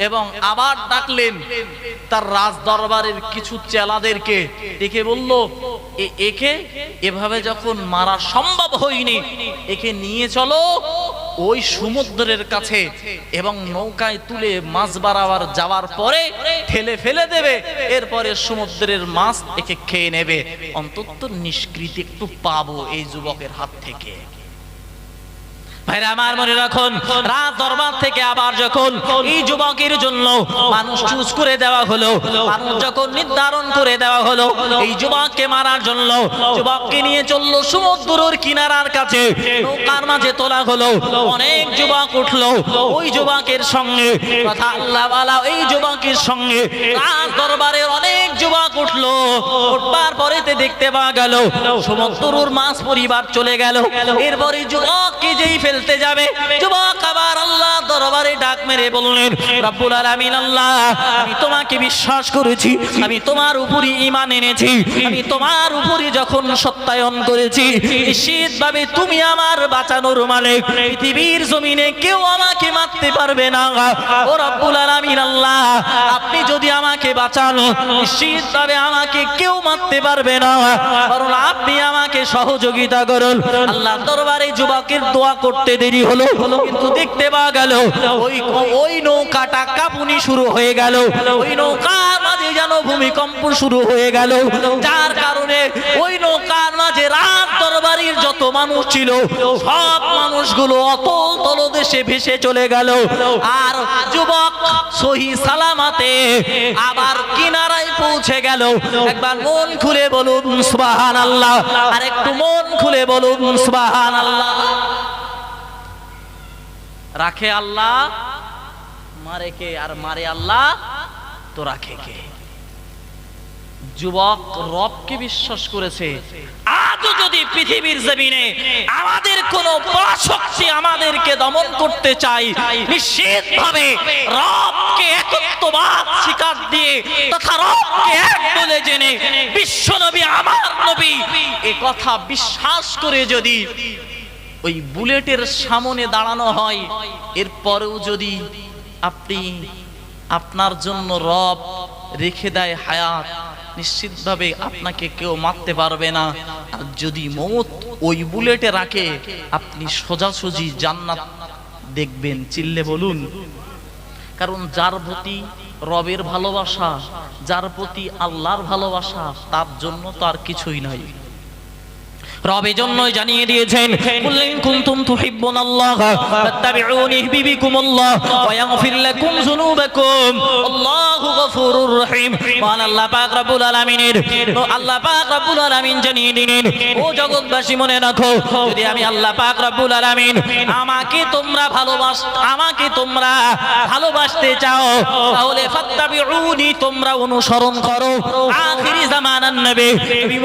এবং আবার ডাকলেন তার রাজ দরবারের কিছু চেলাদেরকে, ডেকে বলল, একে এভাবে যখন মারা সম্ভব হয়নি, একে নিয়ে চলো ওই সমুদ্রের কাছে এবং নৌকায় তুলে মাছ বরাবর যাওয়ার পরে ঠেলে ফেলে দেবে, এরপরে সমুদ্রের মাছ একে খেয়ে নেবে, অন্তত নিষ্কৃতি একটু পাবো এই যুবকের হাত থেকে। ভাইরা আমার মনে রাখুন, রাজ দরবার থেকে আবার যখন এই যুবকের জন্য মানুষ চুজ করে দেওয়া হলো, মানুষ যখন নির্ধারণ করে দেওয়া হলো এই যুবককে মারার জন্য, যুবককে নিয়ে চললো সমুদ্রের কিনারার কাছে, নৌকার মাঝে তোলা হলো। অনেক যুবক উঠলো, ওই যুবকের সঙ্গে কথা আল্লাহ ওয়ালা, এই যুবকের সঙ্গে রাজ দরবারের অনেক যুবক উঠলো। উঠবার পরেতে দেখতে পাওয়া গেল সমুদ্রের মাছ পরিবার চলে গেল। এরপরে যুবককে যেই ফেলতে যাবে, যুবক আবার আল্লাহ দরবারে ডাক মেরে বললেন, রব্বুল আলামিন আল্লাহ, আমি তোমাকে বিশ্বাস করেছি, আমি তোমার উপরই ঈমান এনেছি, আমি তোমার উপরই যখন সত্যায়ন করেছি, নিশ্চিতভাবে তুমি আমার বাঁচানোর মালিক, পৃথিবীর জমিনে কেউ আমাকে মারতে পারবে না। ও রব্বুল আলামিন আল্লাহ, আপনি যদি আমাকে বাঁচান, নিশ্চিতভাবে আমাকে কেউ মারতে পারবে না, কারণ আপনি আমাকে সহযোগিতা করুন। আল্লাহ দরবারে যুবকের দোয়া করতে দেরি হলো, কিন্তু দেখতে পাওয়া গেল ওই নৌকাটা কাঁপুনি শুরু হয়ে গেল, ওই নৌকার মাঝে যেন ভূমিকম্প শুরু হয়ে গেল, যার কারণে ওই নৌকার মাঝে রাজ দরবারের যত মানুষ ছিল সব মানুষগুলো অতল তলদেশে ভেসে চলে গেল। আর যুবক সহি সালামাতে আবার কিনারায় পৌঁছে গেল। একবার মন খুলে বলুন সুবহানাল্লাহ, আর একটু মন খুলে বলুন সুবহানাল্লাহ। রাখে আল্লাহ, মারে কে? আর মারে আল্লাহ, তো রাখে কে? যুবক রবকে বিশ্বাস করেছে। আজও যদি পৃথিবীর জমিনে আমাদের কোন পরাশক্তি আমাদেরকে দমন করতে চাই, নিশ্চিতভাবে রবকে একত্ববাদ স্বীকার দিয়ে তথা রবকে এক বলে জেনে বিশ্বনবী আমার নবী এ কথা বিশ্বাস করে যদি ওই বুলেটের সামনে দাঁড়ানো হয়, এরপরেও যদি আপনি আপনার জন্য রব রেখে দেয় হায়াত, নিশ্চিতভাবে আপনাকে কেউ মারতে পারবে না। আর যদি মৌত ওই বুলেটে রাখে, আপনি সোজাসুজি জান্নাত দেখবেন। চিল্লে বলুন। কারণ যার প্রতি রবের ভালোবাসা, যার প্রতি আল্লাহর ভালোবাসা, তার জন্য তো আর কিছুই নাই। রবের জন্যই জানিয়ে দিয়েছেন, কুল ইন কুনতুম তুহিব্বুনাল্লাহ ফাত্তাবিউনি ইউহিব্বুকুমুল্লাহ ওয়া ইয়াগফির লাকুম যুনুবাকুম আল্লাহু গফুরুর রহিম। মহান আল্লাহ পাক রব্বুল আলামিনের, আল্লাহ পাক রব্বুল আলামিন জানিয়ে দিলেন, ও জগৎবাসী মনে রাখো, যদি আমি আল্লাহ পাক রব্বুল আলামিন আমাকে তোমরা ভালোবাসতে চাও, তাহলে ফাত্তাবিউনি, তোমরা অনুসরণ করো আখিরি জামানার নবী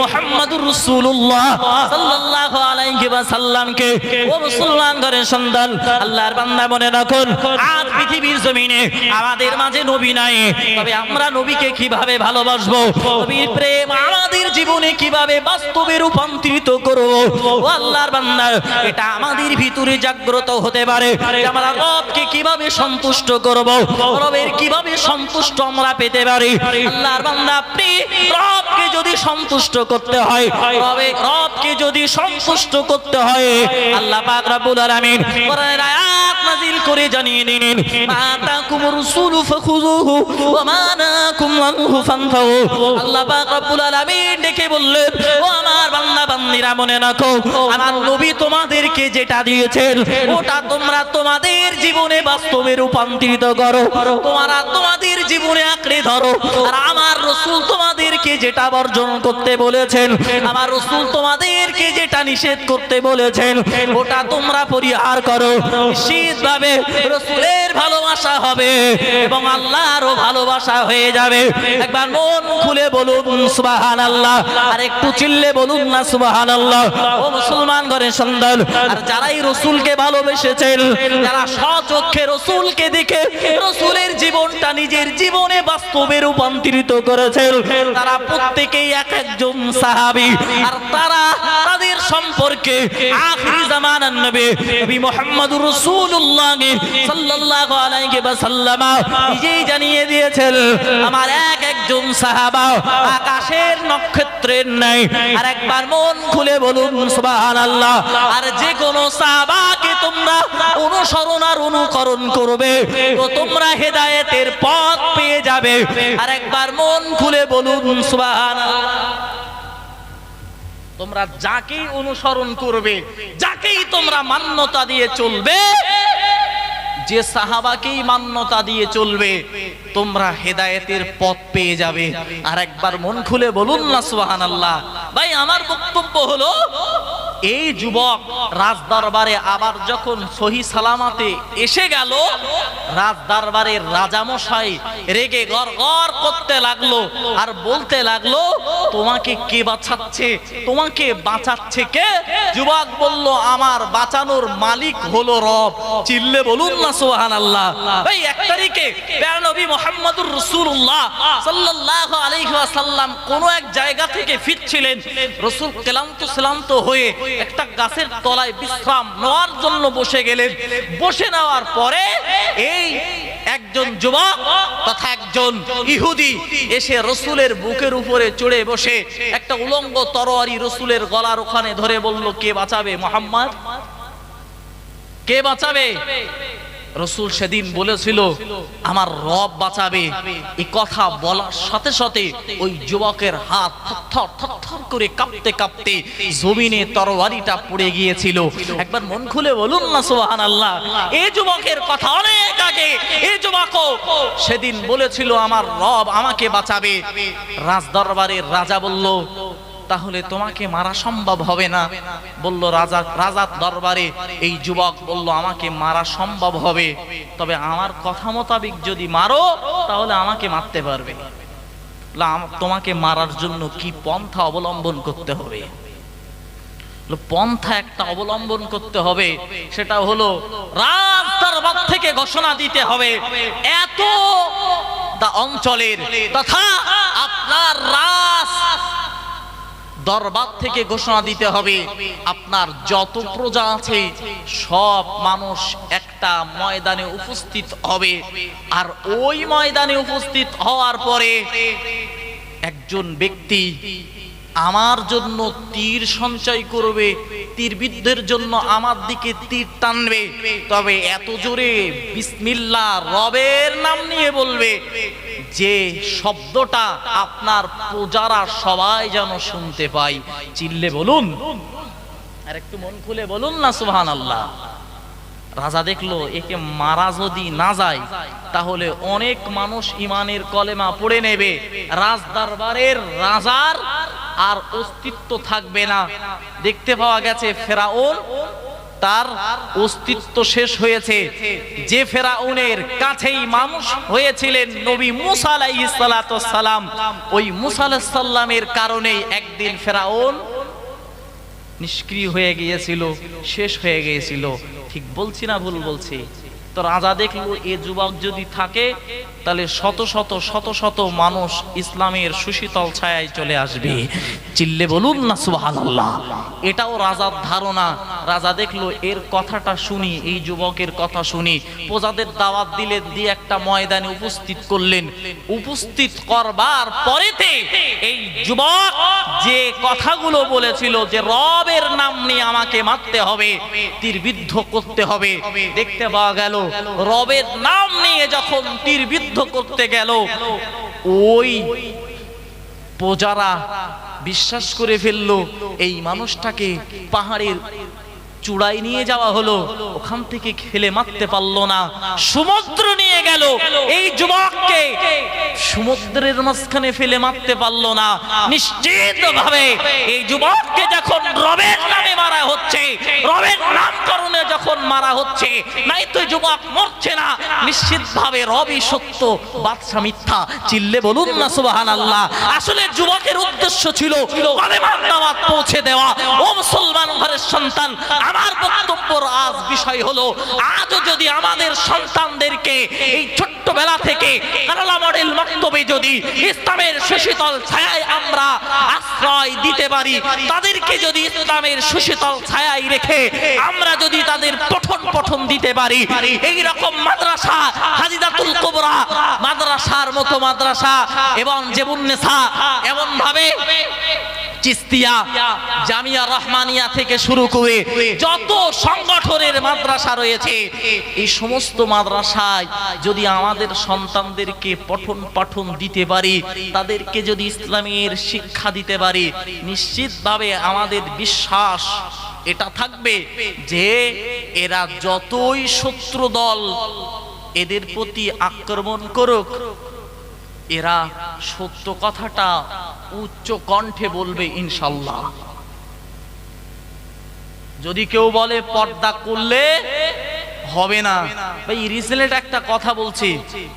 মুহাম্মদুর রাসূলুল্লাহ সাল্লাল্লাহু আলাইহি ওয়াসাল্লামকে। ও মুসলমানদের সন্তান, আল্লাহর বান্দা মনে রাখুন, আজ পৃথিবীর জমিনে আমাদের মাঝে নবী নাই, তবে আমরা নবীকে কিভাবে ভালোবাসবো, নবীর প্রেম আমাদের জীবনে কিভাবে বাস্তবে রূপান্তরিত করব, ও আল্লাহর বান্দা, এটা আমাদের ভিতরে জাগ্রত হতে পারে। আমরা রবকে কিভাবে সন্তুষ্ট করব, রবের কিভাবে সন্তুষ্ট আমরা পেতে পারি। আল্লাহর বান্দা, আপনি রবকে যদি সন্তুষ্ট করতে হয়, রবকে যদি সন্তুষ্ট করতে হয়, আল্লাহ পাক রব্বুল আলামিন কোরআনের আয়াত নাযিল করে জানিয়ে দিলেন, আতাকুমুর রাসূলু ফাখুযুহু ওয়া মা নাকুম আনহু ফানতাহু। আল্লাহ পাক রব্বুল আলামিন ডেকে বললেন, ও আমার বান্দা বান্দীরা, মনে রাখো আমার নবী তোমাদেরকে যেটা দিয়েছেন ওটা তোমরা তোমাদের জীবনে বাস্তবে রূপান্তরিত করো, তোমরা তোমাদের জীবনে আঁকড়ে ধরো। আর আমার রাসূল তোমাদেরকে যেটা বর্জন করতে বলেছেন, আমার রাসূল তোমাদেরকে যেটা নিষেধ করতে বলেছেন ওটা তোমরা পরিহার করো। নিশ্চিতভাবে রাসূলের ভালোবাসা হবে এবং আল্লাহরও ভালোবাসা হয়ে যাবে। একবার মন খুলে বলুন সুবহানাল্লাহ, আর একটু চিল্লে বলুন না সুবহানাল্লাহ। ও মুসলমান ঘরের সন্তান, আর যারাই রাসূলকে ভালোবেসেছেন, যারা স্বচক্ষে রাসূলকে দেখে রাসূলের জীবনটা নিজের জীবনে বাস্তবে রূপান্তরিত করেছেন, তারা প্রত্যেকেই এক একজন সাহাবী। আর তারা তাদের সম্পর্কে আখিরি জামানার নবী মুহাম্মদুর রাসূলুল্লাহ সাল্লাল্লাহু আলাইহি ওয়াসাল্লাম নিজেই জানিয়ে দিয়েছেন, আমার এক একজন সাহাবা আকাশের নক্ষত্রের ন্যায়। আর একবার মন খুলে বলুন সুবহানাল্লাহ। আর যে কোন সাহাবাকে তোমরা অনুসরণ আর অনুকরণ করবে তো তোমরা হেদায়েতের পথ পেয়ে যাবে। আর একবার মন খুলে বলুন সুবহানাল্লাহ। তোমরা যাকেই অনুসরণ করবে, যাকেই তোমরা মান্যতা দিয়ে চলবে, যে সাহাবাকেই মান্যতা দিয়ে চলবে, তোমরা হেদায়েতের পথ পেয়ে যাবে। আর একবার মন খুলে বলুন না সুবহানাল্লাহ। ভাই, আমার বক্তব্য হলো, এই যুবক রাজদরবারে আবার যখন সহি সালামাতে এসে গেল, রাজদরবারের রাজামশাই রেগে গড়গড় করতে লাগলো আর বলতে লাগলো, তোমাকে কে বাঁচাচ্ছে, তোমাকে বাঁচাচ্ছে কে? যুবক বলল, আমার বাঁচানোর মালিক হলো রব। চিল্লে বলুন না সুবহানাল্লাহ। ভাই, 1 তারিখে প্যারা নবী মুহাম্মদুর রাসূলুল্লাহ সাল্লাল্লাহু আলাইহি ওয়াসাল্লাম কোন এক জায়গা থেকে ফিরছিলেন। রাসূল ক্লান্ত হয়ে একটা গাছের তলায় বিশ্রাম নেওয়ার জন্য বসে গেলেন। বসে নেওয়ার পরে এই একজন যুবক তথা একজন ইহুদি এসে রাসূলের বুকের উপরে চড়ে বসে একটা উলঙ্গ তরবারি রাসূলের গলার ওখানে ধরে বলল, কে বাঁচাবে মুহাম্মদ, কে বাঁচাবে? রাসূল সেদিন বলেছিল, আমার রব বাঁচাবে। এই কথা বলার সাথে সাথে ওই যুবকের হাত থরথর করে কাঁপতে কাঁপতে জমিনে তরবারিটা পড়ে গিয়েছিল। একবার মন খুলে বলুন না সুবহানাল্লাহ। এই যুবকের কথা অনেক আগে এই যুবকও সেদিন বলেছিল, আমার রব আমাকে বাঁচাবে। রাজদরবারের রাজা বলল, তাহলে তোমাকে মারা সম্ভব হবে না। বলল রাজার দরবারে এই যুবক বলল, আমাকে মারা সম্ভব হবে, তবে আমার কথা মোতাবেক যদি মারো তাহলে আমাকে মারতে পারবে। তোমাকে মারার জন্য কি পন্থা অবলম্বন করতে হবে? পন্থা একটা অবলম্বন করতে হবে, সেটা হলো রাজ দরবার থেকে ঘোষণা দিতে হবে, এত অঞ্চলের তথা আপনার রাজ দরবার থেকে ঘোষণা দিতে হবে, আপনার যত প্রজা আছে সব মানুষ একটা ময়দানে উপস্থিত হবে। আর ওই ময়দানে উপস্থিত হওয়ার পরে একজন ব্যক্তি আমার জন্য তীর সঞ্চয় করবে, তীরবিদ্ধের জন্য আমার দিকে তীর টানবে, তবে এত জোরে বিসমিল্লাহ রবের নাম নিয়ে বলবে যে শব্দটা আপনার প্রজারা সবাই যেন শুনতে পায়। চিল্লে বলুন, আর একটু মন খুলে বলুন না সুবহানাল্লাহ। রাজা দেখলো একে মারা যদি না যায় তাহলে অনেক মানুষ ইমানের কলেমা পড়ে নেবে, রাজ দরবারের রাজার আর অস্তিত্ব থাকবে না। দেখতে পাওয়া গেছে ফেরাউন তার অস্তিত্ব শেষ হয়েছে। যে ফেরাউনের কাছেই মানুষ হয়েছিলেন নবী মুসা আলাইহিস সালাতু ওয়াস সালাম, ওই মুসা আলাইহিস সালামের কারণেই একদিন ফেরাউন নিষ্ক্রিয় হয়ে গিয়েছিল, শেষ হয়ে গিয়েছিল। ঠিক বলছি না ভুল বলছি? তো রাজা দেখলো এ যুবক যদি থাকে তাহলে শত শত মানুষ ইসলামের সুশীতল ছায়ায় চলে আসবে। চিল্লে বলুন না সুবহানাল্লাহ। এটাও রাজার ধারণা। রাজা দেখলো এর কথাটা শুনি, এই যুবকের কথা শুনি, প্রজাদের দাওয়াত দিলেন, দিয়ে একটা ময়দানে উপস্থিত করলেন। উপস্থিত করবার পরেতে এই যুবক যে কথাগুলো বলেছিল যে রবের নাম নিয়ে আমাকে মারতে হবে, তীরবিদ্ধ করতে হবে, দেখতে পাওয়া গেল রবের নাম নিয়ে যখন তীরবিদ্ধ করতে গেল, ওই প্রজারা বিশ্বাস করে ফেললো এই মানুষটাকে পাহাড়ের চূড়ায় নিয়ে যাওয়া হলো, ওখান থেকে খেলে মারতে পারলো না, সমুদ্র নিয়ে গেল, এই যুবককে সমুদ্রের মাঝখানে ফেলে মারতে পারলো না। নিশ্চিতভাবে এই যুবককে যখন রবের নামে মারা হচ্ছে, রবের নামকরণে যখন মারা হচ্ছে, নাই তো যুবক মরছে না, নিশ্চিতভাবে রবই সত্য, বাদশা মিথ্যা। চিল্লে বলুন না সুবহানাল্লাহ। আসলে যুবকের উদ্দেশ্য ছিল কালেমার দাওয়াত পৌঁছে দেওয়া। ও মুসলমান ঘরের সন্তান, আমার বক্তব্যের আজ বিষয় হলো, আজও যদি আমাদের সন্তানদেরকে এই ছোট্টবেলা থেকে কারালা মডেল মক্তবে যদি ইসলামের সুশীতল ছায়ায় আমরা আশ্রয় দিতে পারি, তাদেরকে যদি ইসলামের সুশীতল ছায়ায় রেখে আমরা যদি তাদের পঠন দিতে পারি, এই রকম মাদ্রাসা হাজিদাতুল কুবরা মাদ্রাসার মতো মাদ্রাসা এবং জেবুন্নেসা, এমন ভাবে চিস্তিয়া, জামিয়া রহমানিয়া থেকে শুরু করে যত সংগঠনের মাদ্রাসা রয়েছে, এই সমস্ত মাদ্রাসায় যদি আমাদের সন্তানদেরকে পঠন দিতে পারি, তাদেরকে যদি ইসলামের শিক্ষা দিতে পারি, নিশ্চিতভাবে আমাদের বিশ্বাস এটা থাকবে যে এরা যতই শত্রু দল এদের প্রতি আক্রমণ করুক, এরা সত্য কথাটা উচ্চ কণ্ঠে বলবে ইনশাল্লাহ। যদি কেউ বলে পর্দা করলে হবে না, ভাই রিসেন্ট একটা কথা বলছি,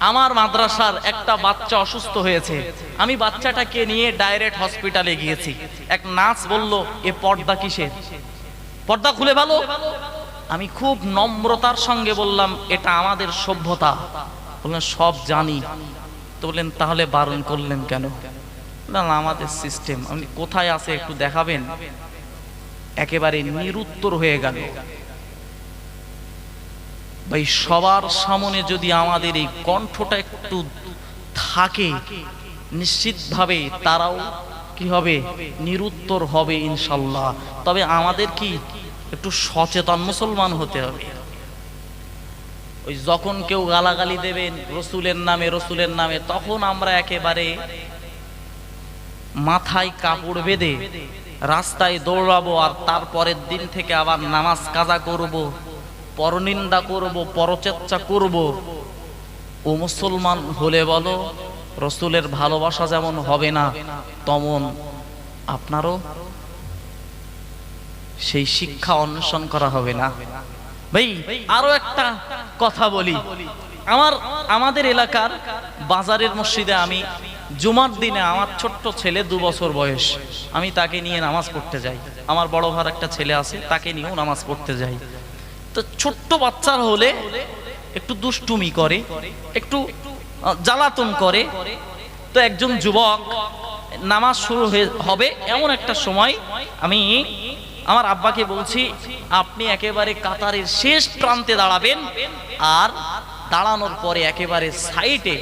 আমার মাদ্রাসার একটা বাচ্চা অসুস্থ হয়েছে, আমি বাচ্চাটাকে নিয়ে ডাইরেক্ট হসপিটালে গিয়েছি। এক নার্স বলল, এ পর্দা কিসের, পর্দা খুলে ভালো। আমি খুব নম্রতার সঙ্গে বললাম, এটা আমাদের সভ্যতা। বললেন সব জানি। তো বললেন তাহলে বারণ করলেন কেন? না আমাদের সিস্টেম। আপনি কোথায় আছে একটু দেখাবেন? একেবারে নিরুত্তর হয়ে গেল। ভাই সবার সামনে যদি আমাদের এই কণ্ঠটা একটু থাকে, নিশ্চিতভাবে তারাও কি হবে, নিরুত্তর হবে ইনশাল্লাহ। তবে আমাদের কি একটু সচেতন মুসলমান হতে হবে। ওই যখন কেউ গালাগালি দেবেন রসুলের নামে, তখন আমরা একেবারে মাথায় কাপড় বেঁধে রাস্তায় দৌড়াবো, আর তারপরের দিন থেকে আবার নামাজ কাজা করব, পরনিন্দা করব, পরচর্চা করব। ও মুসলমান হলে বলো, রসুলের ভালোবাসা যেমন হবে না, তেমন আপনারও সেই শিক্ষা অন্বেষণ করা হবে না। ভাই আরো একটা কথা বলি, আমাদের এলাকার বাজারের মসজিদে আমি জুমার দিনে আমার ছোট্ট ছেলে 2 বছর বয়স, আমি তাকে নিয়ে নামাজ পড়তে যাই। আমার বড় ভাই একটা ছেলে আছে, তাকে নিয়েও নামাজ পড়তে যাই। তো ছোট্ট বাচ্চার হলে একটু দুষ্টুমি করে, একটু জ্বালাতন করে। তো একজন যুবক নামাজ শুরু হবে এমন একটা সময় আমি আমার আব্বাকে বলছি, আপনি একেবারে কাতারের শেষ প্রান্তে দাঁড়াবেন, আর দাঁড়ানোর পরে একেবারে সাইডে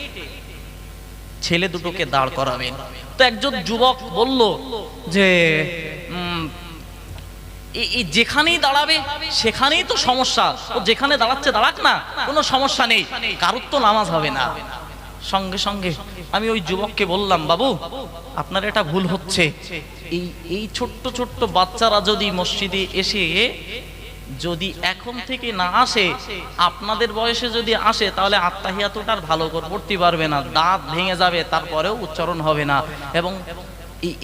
ছেলে দুটোকে দাঁড় করাবেন। তো একজন যুবক বলল যে যেখানেই দাঁড়াবে সেখানেই তো সমস্যা, ও যেখানে দাঁড়াচ্ছে দাঁড়াক না, কোনো সমস্যা নেই, কারুর তো নামাজ হবে না। সঙ্গে সঙ্গে আমি ওই যুবককে বললাম, বাবু আপনার এটা ভুল হচ্ছে। এই ছোট্ট ছোট্ট বাচ্চারা যদি মসজিদে এসে যদি এখন থেকে না আসে, আপনাদের বয়সে যদি আসে, তাহলে আত্তাহিয়াতুটা আর ভালো করে পড়তে পারবে না, দাঁত ভেঙে যাবে, তারপরেও উচ্চারণ হবে না। এবং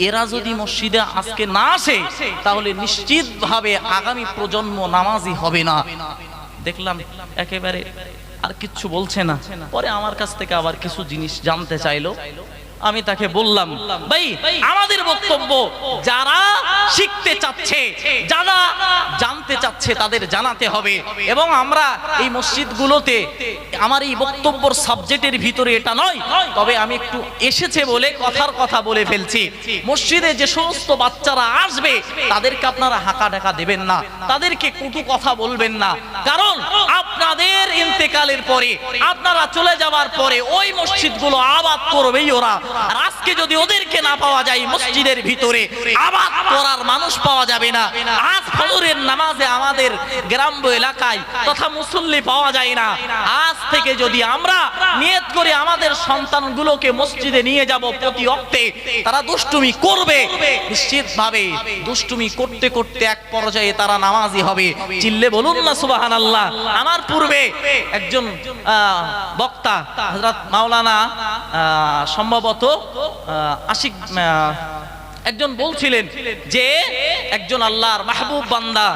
এরা যদি মসজিদে আজকে না আসে, তাহলে নিশ্চিতভাবে আগামী প্রজন্ম নামাজি হবে না। দেখলাম একেবারে আর কিচ্ছু বলছে না। পরে আমার কাছ থেকে আবার কিছু জিনিস জানতে চাইলো। আমি তাকে বললাম, ভাই আমাদের বক্তব্য যারা শিখতে চাচ্ছে, যারা জানতে চাচ্ছে, তাদের জানাতে হবে। এবং আমরা এই মসজিদগুলোতে, আমার এই বক্তব্যের সাবজেক্টের ভিতরে এটা নয়, তবে আমি একটু এসেছে বলে কথার কথা বলে ফেলছি। মসজিদে যে সমস্ত বাচ্চারা আসবে, তাদেরকে আপনারা হাঁকা ঢাকা দেবেন না, তাদেরকে কটু কথা বলবেন না। কারণ আপনাদের ইন্তেকালের পরে, আপনারা চলে যাওয়ার পরে ওই মসজিদগুলো আবাদ করবেই ওরা। আর আজকে যদি ওদেরকে না পাওয়া যায় মসজিদের ভিতরে আবাদ করার মানুষ পাওয়া যাবে না। আজ ফজরের নামাজে আমাদের গ্রাম্য এলাকায় তথা মুসল্লি পাওয়া যায় না। আজ থেকে যদি আমরা নিয়ত করে আমাদের সন্তানগুলোকে মসজিদে নিয়ে যাব প্রতি ওয়াক্তে, তারা দুষ্টুমি করবে, নিশ্চিতভাবে দুষ্টুমি করতে করতে এক পর্যায়ে তারা নামাজি হবে। চিল্লে বলুন না সুবহানাল্লাহ। আমার পূর্বে একজন বক্তা হযরত মাওলানা সম্ভবত আশিক একজন বলছিলেন যে একজন আল্লাহর মাহবুব বান্দা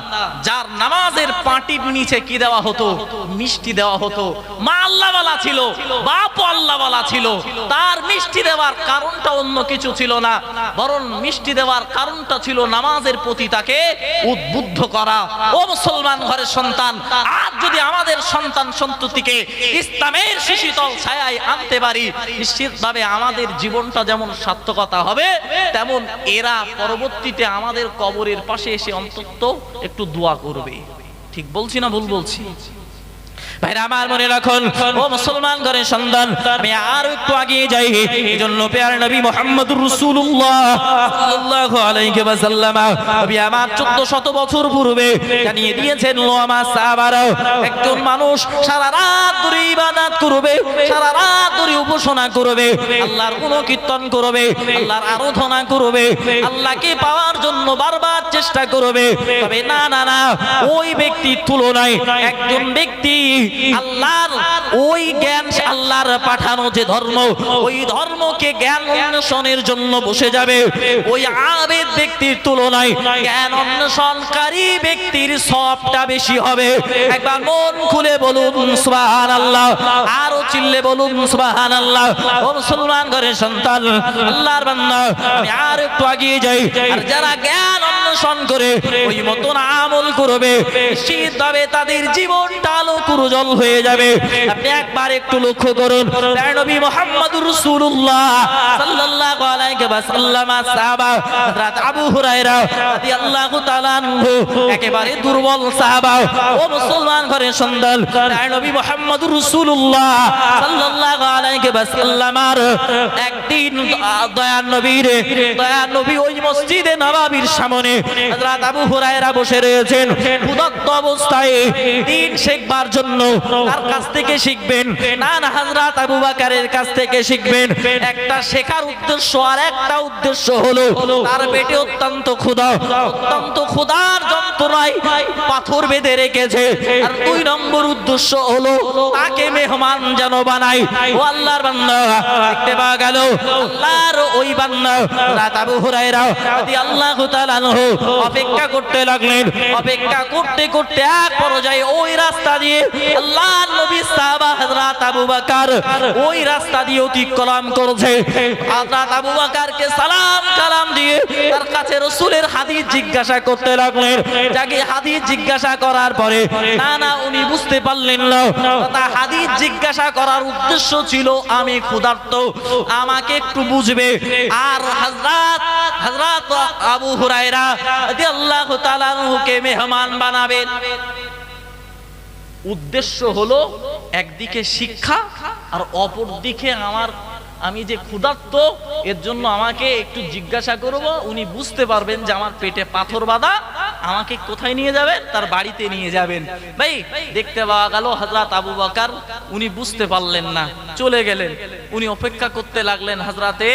যার নামাজের পাটির নিচে কি দেওয়া হতো, মিষ্টি দেওয়া হতো। মা আল্লাহওয়ালা ছিল, বাপ আল্লাহওয়ালা ছিল, তার মিষ্টি দেওয়ার কারণটা অন্য কিছু ছিল না, বরং মিষ্টি দেওয়ার কারণটা ছিল নামাজের প্রতি তাকে উদ্বুদ্ধ করা। ও মুসলমান ঘরের সন্তান, আজ যদি আমাদের সন্তান সন্ততিকে ইসলামের শিশিতল ছায়ায় আনতে পারি, নিশ্চিতভাবে আমাদের জীবনটা যেমন সার্থকতা হবে, তেমন এরা পরবর্তীতে আমাদের কবরের পাশে এসে অন্তত একটু দোয়া করবে। ঠিক বলছি না ভুল বলছি? ভাইরা আমার মনে রাখুন, ও মুসলমান ঘরের সন্তান, আমি আর একটু এগিয়ে যাই। এইজন্য প্যারা নবী মুহাম্মদুর রাসূলুল্লাহ সাল্লাল্লাহু আলাইহি ওয়াসাল্লাম নবী আমার 1400 বছর পূর্বে জানিয়ে দিয়েছেন, ও আমার সাহাবারা, একজন মানুষ সারা রাত ধরে ইবাদত করবে, সারা রাত ধরে উপাসনা করবে, আল্লাহর গুণকীর্তন করবে, আল্লাহর আরাধনা করবে, আল্লাহকে পাওয়ার জন্য বারবার চেষ্টা করবে, তবে না না না, ওই ব্যক্তির তুলনায় একজন ব্যক্তি আল্লাহর ওই জ্ঞান, আল্লাহর পাঠানো যে ধর্ম, ওই ধর্মকে জ্ঞান অন্বেষণের জন্য বসে যাবে, ওই আবেদ ব্যক্তির তুলনায় জ্ঞান অন্বেষণকারী ব্যক্তির সওয়াবটা বেশি হবে। একবার মন খুলে বলুন সুবহানাল্লাহ, আরো চিল্লে বলুন সুবহানাল্লাহ। ও মুসলমান ঘরের সন্তান, আল্লাহর বান্দা, আমি আর একটু এগিয়ে যাই। আর যারা জ্ঞান অন্বেষণ করে ওই মতন আমল করবে, নিশ্চিতভাবে তাদের জীবনটা আলোক উজ্জ্বল হয়ে যাবে। আপনি একবার একটু লক্ষ্য করুন, নবী মুহাম্মদুর রাসূলুল্লাহ সাল্লাল্লাহু আলাইহি ওয়াসাল্লাম সাহাবা হযরত আবু হুরায়রা রাদিয়াল্লাহু তাআলা আনহু একেবারে দুর্বল সাহাবা। ও মুসলমান ঘরের সন্তান, নবী মুহাম্মদুর রাসূলুল্লাহ সাল্লাল্লাহু আলাইহি ওয়াসাল্লামের একদিন দয়ার নবী ওই মসজিদে নববীর সামনে হযরত আবু হুরায়রা বসে রয়েছেন, ক্ষুধার্ত অবস্থায় দিন শিখবার জন্য। তার কাছ থেকে শিখবেন না, না হযরত আবু বকরের কাছ থেকে শিখবেন। একটা শেখার উদ্দেশ্য, আর একটা উদ্দেশ্য হলো তার পেটে অত্যন্ত ক্ষুধার যন্ত্রণায় পাথর বেঁধে রেখেছে। আর 2 নম্বর উদ্দেশ্য হলো তাকে মেহমান যেন বানায়। ও আল্লাহর বান্দা, দেখতে পাওয়া গেল আল্লাহর ওই বান্দা হযরত আবু হুরায়রা রাদিয়াল্লাহু তাআলা আনহু অপেক্ষা করতে লাগলেন। অপেক্ষা করতে করতে এক পর্যায়ে ওই রাস্তা দিয়ে আল্লাহর নবী সাহাবা হযরত আবু বকর ওই রাস্তা দিয়ে অতিক্রম করেছে। হযরত আবু বকরকে সালাম কালাম দিয়ে তার কাছে রাসূলের হাদিস জিজ্ঞাসা করতে লাগলেন। যাকে হাদিস জিজ্ঞাসা করার পরে না উনি বুঝতে পারলেন না, তা হাদিস জিজ্ঞাসা করার উদ্দেশ্য ছিল আমি ক্ষুধার্ত, আমাকে একটু বুঝবে। আর হযরত আবু হুরায়রা রাদিয়াল্লাহু তাআলা আনহুকে মেহমান বানাবেন। উদ্দেশ্য হলো একদিকে শিক্ষা, আর অপর দিকে আমি যে ক্ষুধার্ত, এর জন্য আমাকে একটু জিজ্ঞাসা করব, উনি বুঝতে পারবেন যে আমার পেটে পাথর বাঁধা, আমাকে কোথায় নিয়ে যাবেন? তার বাড়িতে নিয়ে যাবেন। ভাই দেখতে পাওয়া গেল হযরত আবু বকর উনি বুঝতে পারলেন না, চলে গেলেন। উনি অপেক্ষা করতে লাগলেন হযরতে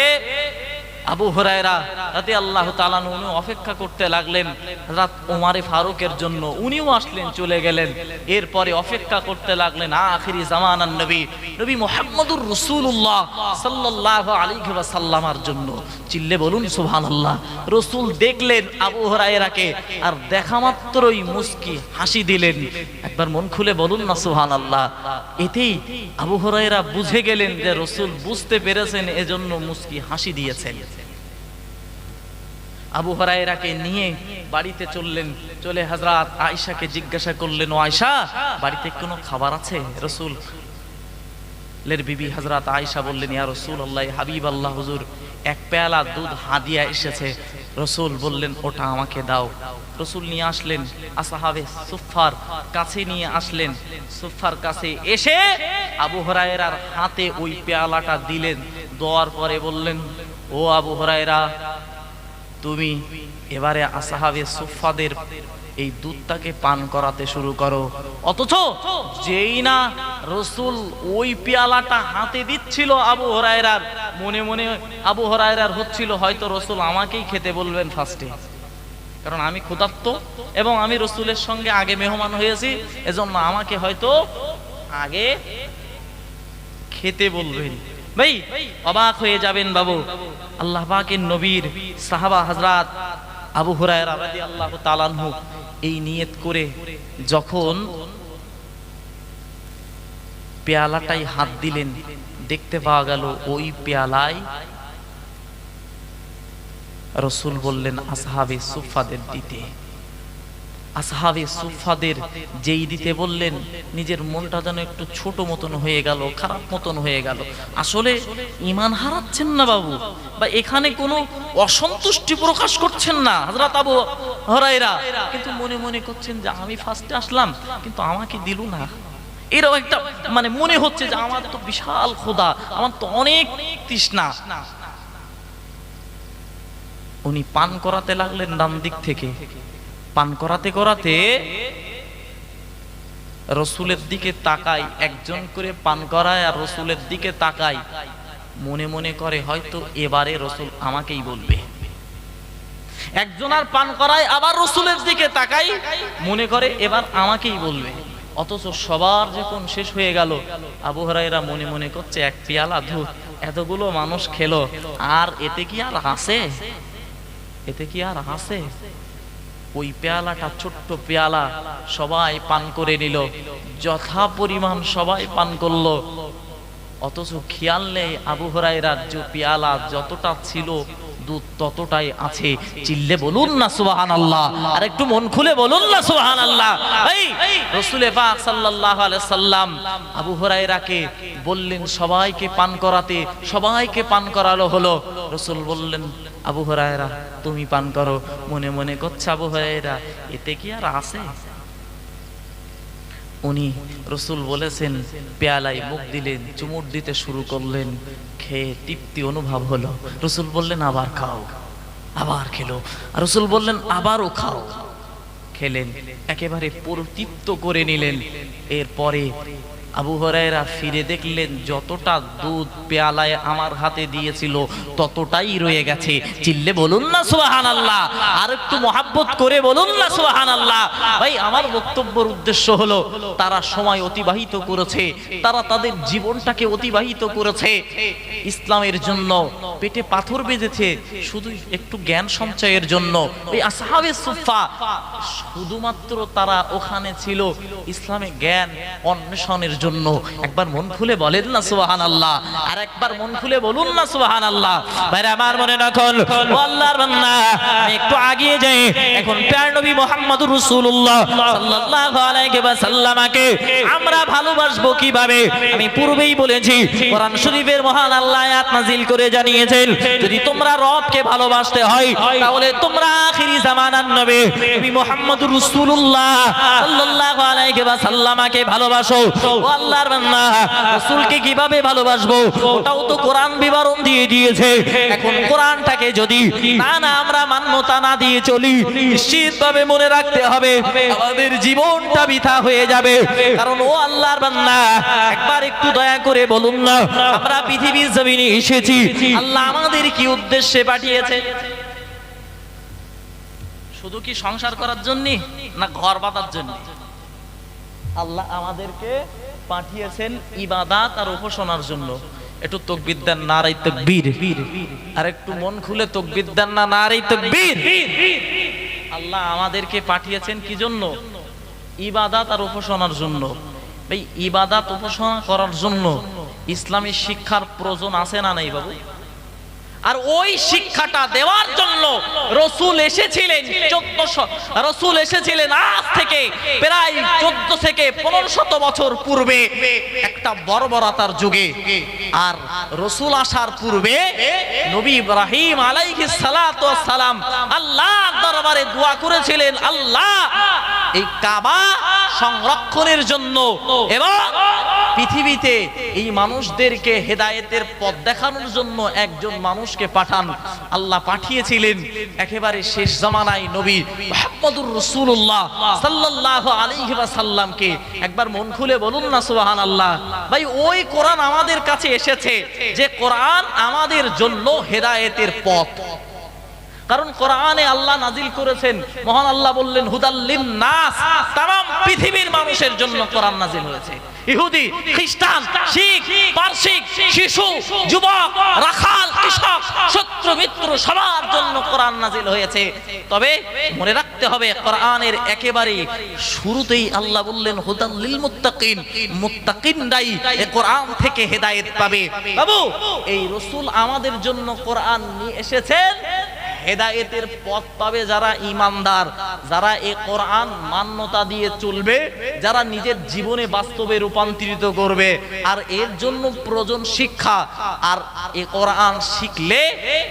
আবু হুরায়রা রাদিয়াল্লাহু তাআলা উনি অপেক্ষা করতে লাগলেন হযরত ওমর ফারুকের জন্য, উনিও আসলেন, চলে গেলেন। এরপরে অপেক্ষা করতে লাগলেন আখিরি জামানার নবী মুহাম্মদুর রাসূলুল্লাহ সাল্লাল্লাহু আলাইহি ওয়াসাল্লামের জন্য। চিল্লে বলুন সুবহানাল্লাহ। রাসূল দেখলেন আবু হুরায়রাকে, আর দেখা মাত্রই মুস্কি হাসি দিলেন। একবার মন খুলে বলুন না সুবহানাল্লাহ। এতেই আবু হুরায়রা বুঝে গেলেন যে রাসূল বুঝতে পেরেছেন, এজন্য মুস্কি হাসি দিয়েছেন। আবু হুরায়রাকে নিয়ে বাড়িতে চললেন। চলে হযরত আয়েশাকে জিজ্ঞাসা করলেন, ও আয়েশা, বাড়িতে কোনো খাবার আছে? রাসূলের বিবি হযরত আয়েশা বললেন, ইয়া রাসূলুল্লাহ, হাবিবাল্লাহ হুজুর, এক পেয়ালা দুধ হাদিয়া এসেছে। রাসূল বললেন, ওটা আমাকে দাও। রাসূল নিয়ে আসলেন, আসহাবে সুফফার কাছে নিয়ে আসলেন। সুফফার কাছে এসে আবু হুরায়রার হাতে ওই পেয়ালাটা দিলেন। দোয়ার পরে বললেন, ও আবু হুরায়রা, তুমি এবারে আসহাবে সুফফাদের এই দুধটাকে পান করাতে শুরু করো। অথচ যেই না রাসূল ওই পেয়ালাটা হাতে দিচ্ছিল আবু হুরায়রার, মনে মনে আবু হুরায়রার হচ্ছিল হয়তো রাসূল আমাকেই খেতে বলবেন ফার্স্টে, কারণ আমি ক্ষুধার্ত এবং আমি রাসূলের সঙ্গে আগে মেহমান হয়েছি, এজন্য আমাকে হয়তো আগে খেতে বলবেন। ভাই অবাক হয়ে যাবেন বাবু, আল্লাহ পাকের নবীর সাহাবা হযরত আবু হুরায়রা রাদিয়াল্লাহু তাআলা আনহু এই নিয়ত করে যখন পেয়ালাটাই হাত দিলেন, দেখতে পাওয়া গেল ওই পেয়ালায় রাসূল বললেন আসহাবে সুফফাদের দিতে। আসহাবে সুফফাদের যেই দিতে বললেন, নিজের মনটা যেন একটু ছোট মতন হয়ে গেল, খারাপ মতন হয়ে গেল। আসলে ঈমান হারাচ্ছেন না বাবু, বা এখানে কোনো অসন্তুষ্টি প্রকাশ করছেন না হযরত আবু হুরায়রা, কিন্তু মনে মনে করছেন যে আমি ফার্স্টে আসলাম কিন্তু আমাকে দিল না। এরকম একটা মানে মনে হচ্ছে যে আমার তো বিশাল ক্ষুধা, আমার তো অনেক তৃষ্ণা। উনি পান করাতে লাগলেন ডান দিক থেকে। পান করাতে করাতে রাসূলের দিকে তাকায়, একজন করে পান করায় আর রাসূলের দিকে তাকায়, মনে মনে করে হয়তো এবারে রাসূল আমাকেই বলবে। একজন আর পান করায়, আবার রাসূলের দিকে তাকায়, মনে করে এবার আমাকেই বলবে। অথচ সবার যখন শেষ হয়ে গেল, আবু হুরায়রা মনে মনে করছে এক পেয়ালা দুধ এতগুলো মানুষ খেলো, আর এতে কি আর হাসে? এতে কি আর হাসে? ওই পেয়ালাটা ছোট্ট পেয়ালা সবাই পান করে নিল, যথা পরিমাণ সবাই পান করলো। অথচ খেয়াল নেই আবু হুরায়রার যে পেয়ালা যতটা ছিল দুধ ততটাই আছে। চিল্লে বলুন না সুবহানাল্লাহ, আর একটু মন খুলে বলুন না সুবহানাল্লাহ। এই রাসূল পাক সাল্লাল্লাহু আলাইহি সাল্লাম আবু হুরায়রাকে বললেন সবাইকে পান করাতে, সবাইকে পান করালো হলো। রাসূল বললেন আবু হুরায়রা তুমি পান করো। মনে মনে করছে আবু হুরায়রা এতে কি আর আছে? উনি রাসূল বলেছেন, পেয়ালায় মুখ দিলেন, চুমুক দিতে শুরু করলেন, খেয়ে তৃপ্তি অনুভব হলো। রাসূল বললেন আবার খাও, আবার খেলো। রাসূল বললেন আবারও খাও, খেলেন, একেবারে পরিতৃপ্ত করে নিলেন। এরপরে আবু হুরায়রা ফিরে দেখলেন যতটা দুধ পেয়ালায় আমার হাতে দিয়েছিল ততটাই রয়ে গেছে। চিল্লে বলুন না সুবহানাল্লাহ, আর একটু মহব্বত করে বলুন না সুবহানাল্লাহ। ভাই আমার বক্তব্যের উদ্দেশ্য হলো তারা সময় অতিবাহিত করেছে, তারা তাদের জীবনটাকে অতিবাহিত করেছে ইসলামের জন্য, পেটে পাথর বেঁধেছে শুধু একটু জ্ঞান সঞ্চয়ের জন্য। ওই আসহাবে সুফফা শুধুমাত্র তারা ওখানে ছিল ইসলামে জ্ঞান অন্বেষণের জন্য। একবার মন খুলে বলেন না সুবহানাল্লাহ, আর একবার মন খুলে বলুন না সুবহানাল্লাহ। ভাইরা আমার মনে রাখুন, ও আল্লাহর বান্দা, আমি একটু আগিয়ে যাই। এখন প্রিয় নবী মুহাম্মদুর রাসূলুল্লাহ সাল্লাল্লাহু আলাইহি ওয়াসাল্লামকে আমরা ভালোবাসবো কিভাবে? আমি পূর্বেই বলেছি, কোরআন শরীফের মহান আল্লাহ আয়াত নাযিল করে জানিয়েছেন, যদি তোমরা রবকে ভালোবাসতে হয় তাহলে তোমরা আখিরি জামানার নবী মুহাম্মদুর রাসূলুল্লাহ সাল্লাল্লাহু আলাইহি ওয়াসাল্লামকে ভালোবাসো। ও আল্লাহর বান্দা, রাসূলকে কিভাবে ভালোবাসবো ওটাও তো কোরআন বিবরণ দিয়ে দিয়েছে। এখন কোরআনটাকে যদি না আমরা মান্যতা না দিয়ে চলি, নিশ্চিতভাবে মনে রাখতে হবে আমাদের জীবনটা বৃথা হয়ে যাবে। কারণ ও আল্লাহর বান্দা, একবার একটু দয়া করে বলুন না, আমরা পৃথিবীর জমিনে এসেছি আল্লাহ আমাদের কি উদ্দেশ্যে পাঠিয়েছে? শুধু কি সংসার করার জন্য না ঘর বাঁধার জন্য? আল্লাহ আমাদেরকে পাঠিয়েছেন ইবাদত আর উপাসনার জন্য। একটু তাকবীর দেন, নারে তাকবীর। আর একটু মন খুলে তাকবীর দেন না, নারে তাকবীর। আল্লাহ আমাদেরকে পাঠিয়েছেন কি জন্য? ইবাদত আর উপাসনার জন্য। ভাই ইবাদত উপাসনা করার জন্য ইসলামী শিক্ষার প্রয়োজন আছে না নাই বাবু? আর ওই শিক্ষাটা দেওয়ার জন্য রাসূল এসেছিলেন 1400, রাসূল এসেছিলেন আজ থেকে প্রায় 14 থেকে 1500 বছর পূর্বে একটা বর্বরতার যুগে। আর রাসূল আসার পূর্বে নবী ইব্রাহিম আলাইহিস সালাতু ওয়াস সালাম আল্লাহর দরবারে দোয়া করেছিলেন, আল্লাহ এই কাবা সংরক্ষণের জন্য এবং পৃথিবীতে এই মানুষদেরকে হেদায়েতের পথ দেখানোর জন্য একজন মানুষকে পাঠান। আল্লাহ পাঠিয়েছিলেন একেবারে শেষ জামানায় নবী মুহাম্মদুর রাসূলুল্লাহ সাল্লাল্লাহু আলাইহি ওয়াসাল্লামকে। একবার মন খুলে বলুন না সুবহানাল্লাহ। ভাই ওই কোরআন আমাদের কাছে এসেছে যে কোরআন আমাদের জন্য হেদায়েতের পথ। কারণ কোরআনে আল্লাহ নাজিল করেছেন, মহান আল্লাহ বললেন হুদাল লিন-নাস, तमाम পৃথিবীর মানুষের জন্য কোরআন নাজিল হয়েছে। ইহুদি, খ্রিস্টান, শিখ, পারসিক, শিশু, যুবক, রাখাল, কৃষক, শত্রু মিত্র সবার জন্য কোরআন নাজিল হয়েছে। তবে মনে রাখতে হবে কোরআনের একেবারে শুরুতেই আল্লাহ বললেন হুদাল লিল মুত্তাকিন, মুত্তাকিনরাই এই কোরআন থেকে হেদায়েত পাবে। বাবু এই রাসূল আমাদের জন্য কোরআন নিয়ে এসেছেন, হেদায়েতের পথ পাবে যারা ঈমানদার, যারা এই কোরআন মান্যতা দিয়ে চলবে, যারা নিজের জীবনে বাস্তবে রূপান্তরিত করবে। আর এর জন্য প্রয়োজন শিক্ষা। আর এই কোরআন শিখলে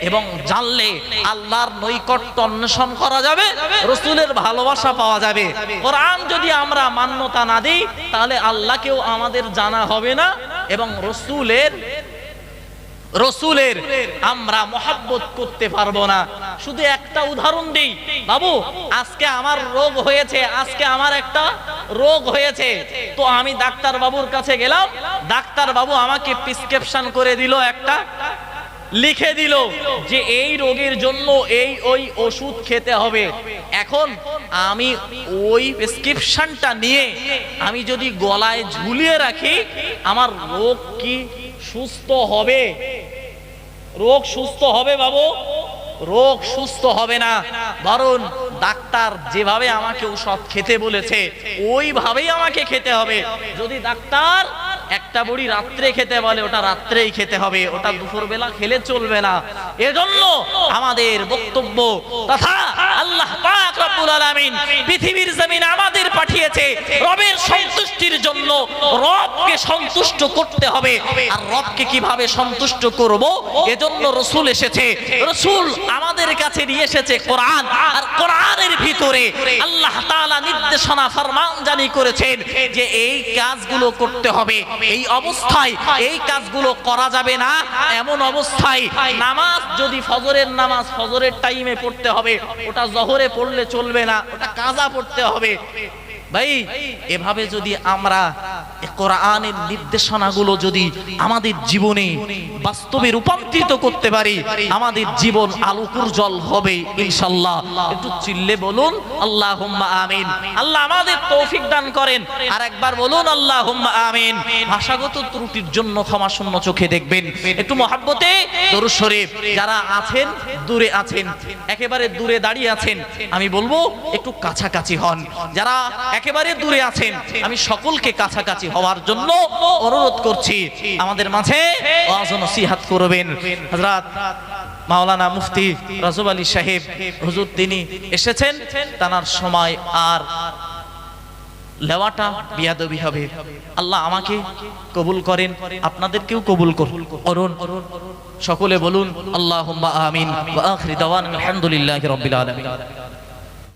এবং জানলে আল্লাহর নৈকট্য অন্বেষণ করা যাবে, রাসূলের ভালোবাসা পাওয়া যাবে। কোরআন যদি আমরা মান্যতা না দিই তাহলে আল্লাহকেও আমাদের জানা হবে না এবং রসুলের আমরা মহব্বত করতে পারবো না। শুধু একটা উদাহরণ দিই বাবু, আজকে আমার রোগ হয়েছে, আজকে আমার একটা রোগ হয়েছে, তো আমি ডাক্তার বাবুর কাছে গেলাম, ডাক্তার বাবু আমাকে প্রেসক্রিপশন করে দিল, একটা লিখে দিল যে এই রোগের জন্য ওই ওষুধ খেতে হবে। এখন আমি ওই প্রেসক্রিপশনটা নিয়ে আমি যদি গলায় ঝুলিয়ে রাখি, আমার রোগ কি সুস্থ হবে? রোগ সুস্থ হবে বাবু? রোগ সুস্থ হবে না, বরং ডাক্তার যেভাবে আমাকে ঔষধ খেতে বলেছে ওইভাবেই আমাকে খেতে হবে। যদি ডাক্তার একটা বড়ি রাত্রে খেতে বলে, ওটা রাত্রেই খেতে হবে, ওটা দুপুরবেলা খেলে চলবে না। এজন্য আমাদের বক্তব্য তথা আল্লাহ পাক রব্বুল আলামিন পৃথিবীর জমিনে আমাদের পাঠিয়েছে রবের সন্তুষ্টির জন্য। রবকে সন্তুষ্ট করতে হবে। আর রবকে কিভাবে সন্তুষ্ট করব, এজন্য রাসূল এসেছে। রাসূল আমাদের কাছে নিয়ে এসেছে কোরআন। আর কোরআনের ভিতরে আল্লাহ তাআলা নির্দেশনা ফরমান জারি করেছেন যে এই কাজগুলো করতে হবে, এই অবস্থায় এই কাজগুলো করা যাবে না। এমন অবস্থায় নামাজ যদি ফজরের নামাজ ফজরের টাইমে পড়তে হবে, ওটা জোহরে পড়লে চলবে না, ওটা কাজা পড়তে হবে। ভাই এভাবে যদি আমরা কোরআনের নির্দেশনাগুলো যদি আমাদের জীবনে বাস্তবে রূপান্তরিত করতে পারি, আমাদের জীবন আলোকোজ্জ্বল হবে ইনশাআল্লাহ। একটু চিল্লে বলুন আল্লাহুম্মা আমিন। আল্লাহ আমাদের তৌফিক দান করেন। আর একবার বলুন আল্লাহুম্মা আমিন। ভাষাগত ত্রুটির জন্য ক্ষমা শূন্য চোখে দেখবেন। একটু মহব্বতে দরুদ শরীফ। যারা আছেন দূরে আছেন, একেবারে দূরে দাঁড়িয়ে আছেন, আমি বলবো একটু কাছাকাছি হন। যারা একেবারে দূরে আছেন আমি সকলকে কাছাকাছি হওয়ার জন্য অনুরোধ করছি। আমাদের মাঝে ওয়াজ ও নসিহত করবেন হযরত মাওলানা মুফতি রাজব আলী সাহেব হুজুর, তিনি এসেছেন। তার সময় আর লেওয়াটা বিয়াদবি হবে। আল্লাহ আমাকে কবুল করেন, আপনাদেরকেও কবুল করুন। সকলে বলুন আল্লাহুম্মা আমিন। ওয়া আখিরু দাওয়ানা আলহামদুলিল্লাহি রাব্বিল আলামিন।